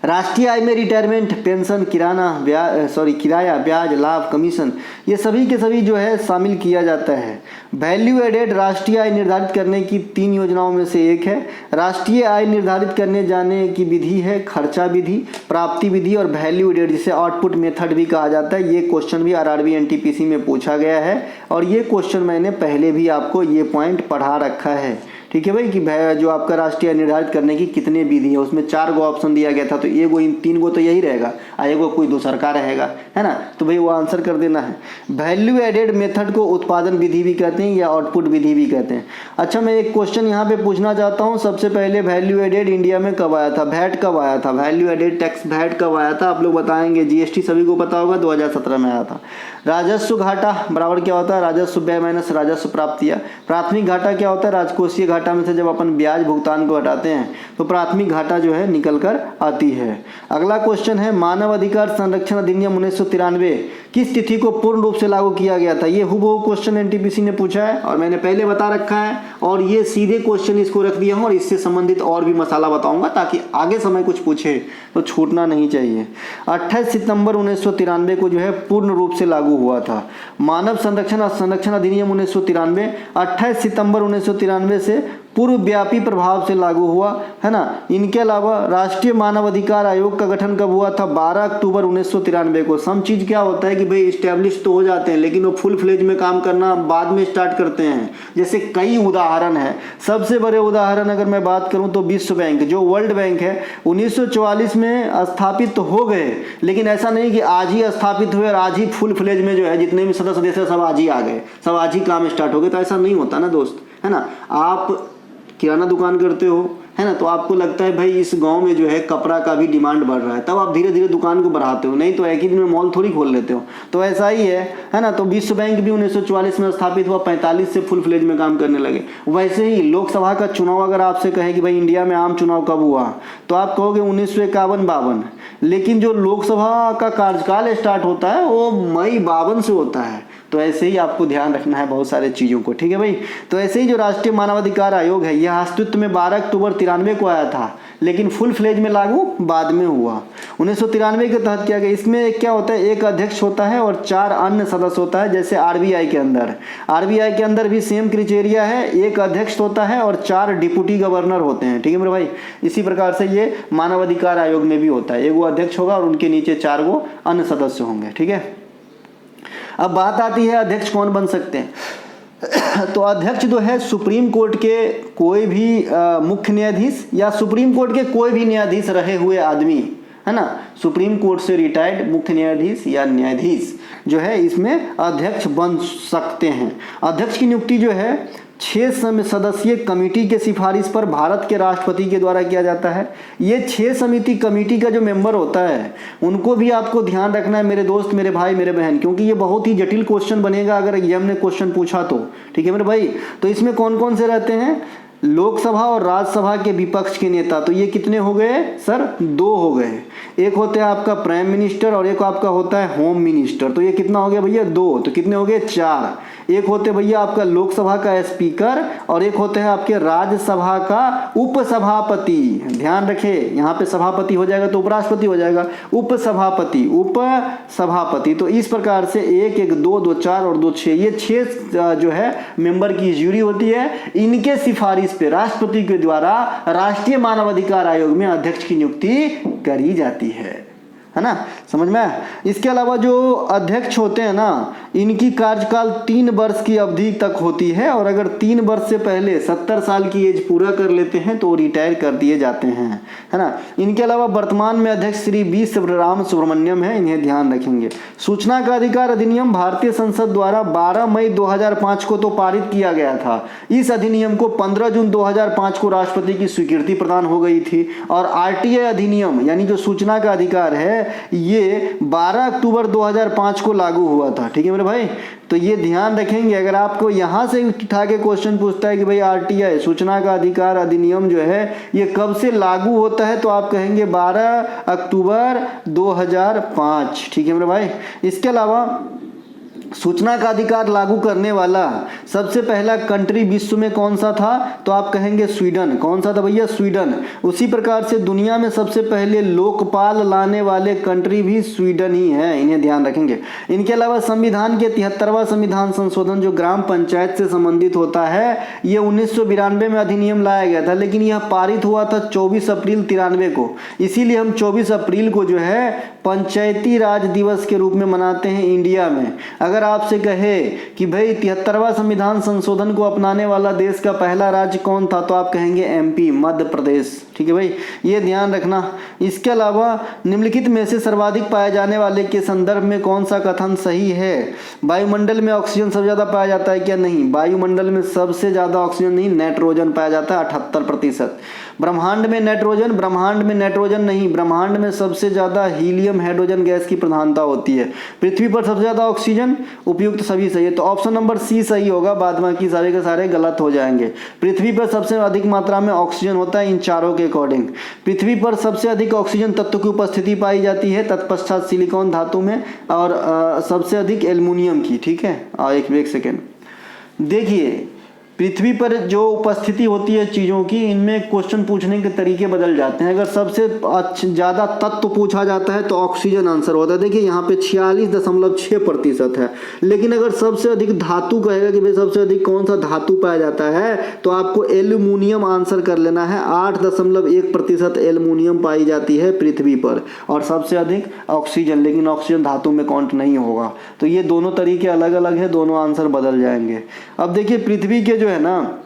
राष्ट्रीय आय में रिटायरमेंट, पेंशन, किराया, ब्याज, लाभ, कमीशन, ये सभी के सभी जो है शामिल किया जाता है। वैल्यू एडेड राष्ट्रीय आय निर्धारित करने की 3 योजनाओं में से एक है। राष्ट्रीय आय निर्धारित करने जाने की विधि है खर्चा विधि, प्राप्ति विधि और वैल्यू एडेड, जिसे आउटपुट मेथड भी कहा जाता है। ये क्वेश्चन भी आरआरबी एनटीपीसी में पूछा गया है और ये क्वेश्चन मैंने पहले भी आपको ये पॉइंट पढ़ा रखा है। ठीक है भाई, कि जो आपका राष्ट्रीय आय निर्धारित करने की कितने विधि है, उसमें 4 गो ऑप्शन दिया गया था, तो एगो इन 3 गो तो यही रहेगा, एगो कोई दूसरा का रहेगा, है ना। तो भाई वो आंसर कर देना है। वैल्यू एडेड मेथड को उत्पादन विधि भी कहते हैं या आउटपुट विधि भी कहते हैं। अच्छा, मैं एक क्वेश्चन यहाँ पे पूछना चाहता हूँ। सबसे पहले वैल्यू एडेड इंडिया में कब आया था? वैट कब आया था? वैल्यू एडेड टैक्स वैट कब आया था? आप लोग बताएंगे। जीएसटी सभी को पता होगा, 2017 में आया था। राजस्व घाटा बराबर क्या होता है? राजस्व व्यय माइनस राजस्व प्राप्तियां। प्राथमिक घाटा क्या होता है? राजकोषीय घाटा में से जब अपन ब्याज भुगतान को हटाते हैं तो प्राथमिक घाटा जो है निकल कर आती है। अगला क्वेश्चन है मानव अधिकार संरक्षण अधिनियम 1993 किस तिथि को पूर्ण रूप से लागू किया गया था? ये हूबहू क्वेश्चन एनटीपीसी ने पूछा है और मैंने पहले बता रखा है, और ये सीधे क्वेश्चन इसको रख दिया हूँ और इससे संबंधित और भी मसाला बताऊंगा ताकि आगे समय कुछ पूछे तो छूटना नहीं चाहिए। 28 सितंबर 1993 को जो है पूर्ण रूप से लागू हुआ था। मानव संरक्षण अधिनियम 1993 28 सितंबर 1993 से पूर्व व्यापी प्रभाव से लागू हुआ, है ना। इनके अलावा राष्ट्रीय मानव अधिकार आयोग का गठन कब हुआ था? 12 अक्टूबर 1993 को। सम चीज क्या होता है कि भाई इस्टेब्लिश तो हो जाते हैं लेकिन वो फुल फ्लेज में काम करना बाद में स्टार्ट करते हैं। जैसे कई उदाहरण है, सबसे बड़े उदाहरण अगर मैं बात करूं तो विश्व बैंक, जो वर्ल्ड बैंक है 1944 में स्थापित तो हो गए, लेकिन ऐसा नहीं कि आज ही स्थापित हुए और आज ही फुल फ्लेज में जो है जितने भी सदस्य देश है सब आज ही आ गए, सब आज ही काम स्टार्ट हो गए, तो ऐसा नहीं होता ना दोस्त, है ना। आप किराना दुकान करते हो, है ना, तो आपको लगता है भाई इस गांव में जो है कपड़ा का भी डिमांड बढ़ रहा है, तब आप धीरे धीरे दुकान को बढ़ाते हो, नहीं तो एक ही दिन में मॉल थोड़ी खोल लेते हो। तो ऐसा ही है ना। तो विश्व बैंक भी 1944 में स्थापित हुआ, 45 से फुल फ्लेज में काम करने लगे। वैसे ही लोकसभा का चुनाव अगर आपसे कहे कि भाई इंडिया में आम चुनाव कब हुआ, तो आप कहोगे 1951-52, लेकिन जो लोकसभा का कार्यकाल स्टार्ट होता है वो मई 52 से होता है। तो ऐसे ही आपको ध्यान रखना है बहुत सारे चीज़ों को, ठीक है भाई। तो ऐसे ही जो राष्ट्रीय मानवाधिकार आयोग है यह अस्तित्व में 12 अक्टूबर 93 को आया था, लेकिन फुल फ्लेज में लागू बाद में हुआ 1993 के तहत किया गया। इसमें क्या होता है, एक अध्यक्ष होता है और 4 अन्य सदस्य होता है, जैसे आरबीआई के अंदर भी सेम क्राइटेरिया है, एक अध्यक्ष होता है और 4 डिप्टी गवर्नर होते हैं, ठीक है मेरे भाई। इसी प्रकार से ये मानवाधिकार आयोग में भी होता है, एक वो अध्यक्ष होगा और उनके नीचे 4 वो अन्य सदस्य होंगे, ठीक है। अब बात आती है अध्यक्ष कौन बन सकते हैं। तो अध्यक्ष जो है सुप्रीम कोर्ट के कोई भी मुख्य न्यायाधीश या सुप्रीम कोर्ट के कोई भी न्यायाधीश रहे हुए आदमी, है ना, सुप्रीम कोर्ट से रिटायर्ड मुख्य न्यायाधीश या न्यायाधीश जो है इसमें अध्यक्ष बन सकते हैं। अध्यक्ष की नियुक्ति जो है 6 सदस्यीय कमेटी के सिफारिश पर भारत के राष्ट्रपति के द्वारा किया जाता है। ये 6 समिति कमेटी का जो मेंबर होता है उनको भी आपको ध्यान रखना है मेरे दोस्त, मेरे भाई, मेरे बहन, क्योंकि ये बहुत ही जटिल क्वेश्चन बनेगा अगर एग्जाम ने क्वेश्चन पूछा तो, ठीक है मेरे भाई। तो इसमें कौन कौन से रहते हैं, लोकसभा और राज्यसभा के विपक्ष के नेता, तो ये कितने हो गए सर, 2 हो गए। एक होता है आपका प्राइम मिनिस्टर और एक आपका होता है होम मिनिस्टर, तो ये कितना हो गया भैया, 2, तो कितने हो गए 4। एक होते भैया आपका लोकसभा का स्पीकर और एक होते हैं आपके राज्यसभा का उपसभापति। ध्यान रखें यहाँ पे सभापति हो जाएगा तो उपराष्ट्रपति हो जाएगा, उपसभापति। तो इस प्रकार से 1 1 2 2 4 और 2 6, ये 6 जो है मेंबर की जूरी होती है। इनके सिफारिश पे राष्ट्रपति के द्वारा राष्ट्रीय मानवाधिकार आयोग में अध्यक्ष की नियुक्ति करी जाती है ना, समझ में आया। इसके अलावा जो अध्यक्ष होते हैं ना, इनकी कार्यकाल 3 वर्ष की अवधि तक होती है और अगर 3 वर्ष से पहले 70 साल की एज पूरा कर लेते हैं तो रिटायर कर दिए जाते हैं, है ना। इनके अलावा वर्तमान में अध्यक्ष श्री वी राम सुब्रमण्यम है, इन्हें ध्यान रखेंगे। सूचना का अधिकार अधिनियम भारतीय संसद द्वारा 12 मई 2005 को तो पारित किया गया था। इस अधिनियम को 15 जून 2005 को राष्ट्रपति की स्वीकृति प्रदान हो गई थी और आरटीआई अधिनियम यानी जो सूचना का अधिकार है ये 12 अक्टूबर 2005 को लागू हुआ था, ठीक है मेरे भाई। तो ये ध्यान रखेंगे, अगर आपको यहाँ से उठा के क्वेश्चन पूछता है कि भाई आरटीआई सूचना का अधिकार अधिनियम जो है ये कब से लागू होता है, तो आप कहेंगे 12 अक्टूबर 2005, ठीक है मेरे भाई। इसके अलावा सूचना का अधिकार लागू करने वाला सबसे पहला कंट्री विश्व में कौन सा था, तो आप कहेंगे स्वीडन। कौन सा था भैया, स्वीडन। उसी प्रकार से दुनिया में सबसे पहले लोकपाल लाने वाले कंट्री भी स्वीडन ही है, इन्हें ध्यान रखेंगे। इनके अलावा संविधान के 73वां संविधान संशोधन जो ग्राम पंचायत से संबंधित होता है, ये 1992 में अधिनियम लाया गया था, लेकिन यह पारित हुआ था 24 अप्रैल 93 को। इसीलिए हम 24 अप्रैल को जो है पंचायती राज दिवस के रूप में मनाते हैं इंडिया में। अगर आपसे कहे कि भाई 73वां संविधान संशोधन को अपनाने वाला देश का पहला राज्य कौन था, तो आप कहेंगे एमपी, मध्य प्रदेश, ठीक है भाई, ये ध्यान रखना। इसके अलावा निम्नलिखित में से सर्वाधिक पाए जाने वाले के संदर्भ में कौन सा कथन सही है। वायुमंडल में ऑक्सीजन सबसे ज्यादा पाया जाता है क्या, नहीं। वायुमंडल में सबसे ज्यादा ऑक्सीजन नहीं, नाइट्रोजन पाया जाता है 78%। ब्रह्मांड में नाइट्रोजन नहीं, ब्रह्मांड में सबसे ज्यादा हीलियम हाइड्रोजन गैस की प्रधानता होती है। पृथ्वी पर सबसे ज्यादा ऑक्सीजन, उपयुक्त सभी सही है, तो ऑप्शन नंबर सी सही होगा, बाद बाकी सारे के सारे गलत हो जाएंगे। पृथ्वी पर सबसे अधिक मात्रा में ऑक्सीजन होता है इन चारों के अकॉर्डिंग। पृथ्वी पर सबसे अधिक ऑक्सीजन तत्व की उपस्थिति पाई जाती है तत्पश्चात सिलिकॉन धातु में और सबसे अधिक एल्युमिनियम की, ठीक है। एक सेकेंड देखिए, पृथ्वी पर जो उपस्थिति होती है चीज़ों की, इनमें क्वेश्चन पूछने के तरीके बदल जाते हैं। अगर सबसे ज़्यादा तत्व पूछा जाता है तो ऑक्सीजन आंसर होता है। देखिए यहाँ पे 46.6% है, लेकिन अगर सबसे अधिक धातु कहेगा कि भाई सबसे अधिक कौन सा धातु पाया जाता है, तो आपको एल्युमिनियम आंसर कर लेना है। 8.1% एल्युमिनियम पाई जाती है पृथ्वी पर और सबसे अधिक ऑक्सीजन, लेकिन ऑक्सीजन धातु में काउंट नहीं होगा। तो ये दोनों तरीके अलग अलग है, दोनों आंसर बदल जाएंगे। अब देखिए पृथ्वी के जो है ना,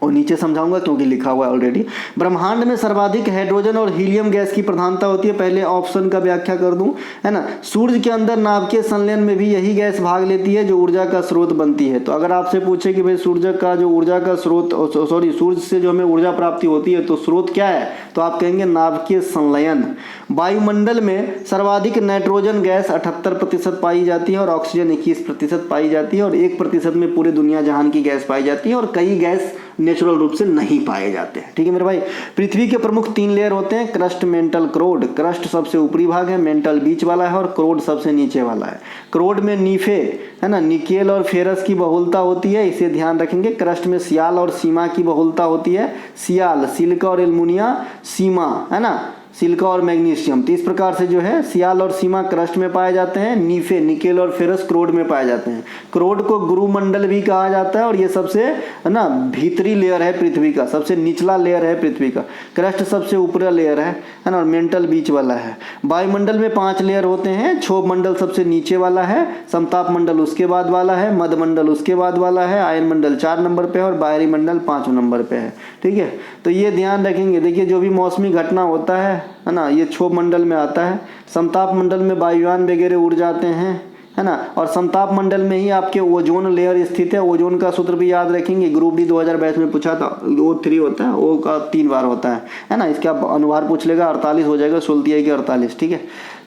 और नीचे समझाऊंगा क्योंकि लिखा हुआ है ऑलरेडी। ब्रह्मांड में सर्वाधिक हाइड्रोजन और हीलियम गैस की प्रधानता होती है। पहले ऑप्शन का व्याख्या कर दूं, है ना। सूर्य के अंदर नाभिकीय संलयन में भी यही गैस भाग लेती है जो ऊर्जा का स्रोत बनती है। तो अगर आपसे पूछे कि भाई सूर्य का जो ऊर्जा का स्रोत, सूर्य से जो हमें ऊर्जा प्राप्ति होती है, तो स्रोत क्या है, तो आप कहेंगे नाभिकीय संलयन। वायुमंडल में सर्वाधिक नाइट्रोजन गैस 78% पाई जाती है और ऑक्सीजन 21% पाई जाती है और 1% में पूरे दुनिया जहान की गैस पाई जाती है और कई गैस नेचुरल रूप से नहीं पाए जाते हैं। ठीक है मेरे भाई। पृथ्वी के प्रमुख 3 लेयर होते हैं, क्रस्ट, मेंटल, क्रोड। क्रस्ट सबसे ऊपरी भाग है, मेंटल बीच वाला है और क्रोड सबसे नीचे वाला है। क्रोड में नीफे है ना, निकेल और फेरस की बहुलता होती है, इसे ध्यान रखेंगे। क्रस्ट में सियाल और सीमा की बहुलता होती है, सियाल सिलिका और एल्युमिनिया, सीमा है ना सिलिका और मैग्नीशियम। तो इस प्रकार से जो है सियाल और सीमा क्रस्ट में पाए जाते हैं, नीफे निकेल और फेरस क्रोड में पाए जाते हैं। क्रोड को गुरुमंडल भी कहा जाता है और ये सबसे है ना भीतरी लेयर है पृथ्वी का, सबसे निचला लेयर है पृथ्वी का। क्रस्ट सबसे ऊपरी लेयर है ना, और मेंटल बीच वाला है। वायुमंडल में 5 लेयर होते हैं, क्षोभ मंडल सबसे नीचे वाला है, समताप मंडल उसके बाद वाला है, मध्यमंडल उसके बाद वाला है, आयन मंडल 4 नंबर पे है और बाहरी मंडल 5 नंबर पे है। ठीक है, तो ये ध्यान रखेंगे। देखिए जो भी मौसमी घटना होता है ना, ये क्षोभ मंडल में आता है। समताप मंडल में वायुयान वगैरह उड़ जाते हैं है ना, और समताप मंडल में ही आपके ओजोन लेयर स्थित है। ओजोन का सूत्र भी याद रखेंगे, ग्रुप डी 2022 में पूछा था। O3 होता है, O का 3 बार होता है ना। इसका अनुभार पूछ लेगा, 48 हो जाएगा, 16 के 48। ठीक है,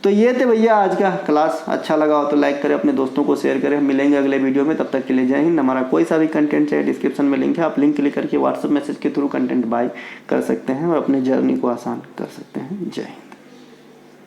तो ये थे भैया आज का क्लास। अच्छा लगा हो तो लाइक करें, अपने दोस्तों को शेयर करें। मिलेंगे अगले वीडियो में, तब तक के लिए जय हिंद। हमारा कोई सा भी कंटेंट चाहे डिस्क्रिप्शन में लिंक है, आप लिंक क्लिक करके व्हाट्सएप मैसेज के थ्रू कंटेंट बाय कर सकते हैं और अपने जर्नी को आसान कर सकते हैं। जय हिंद।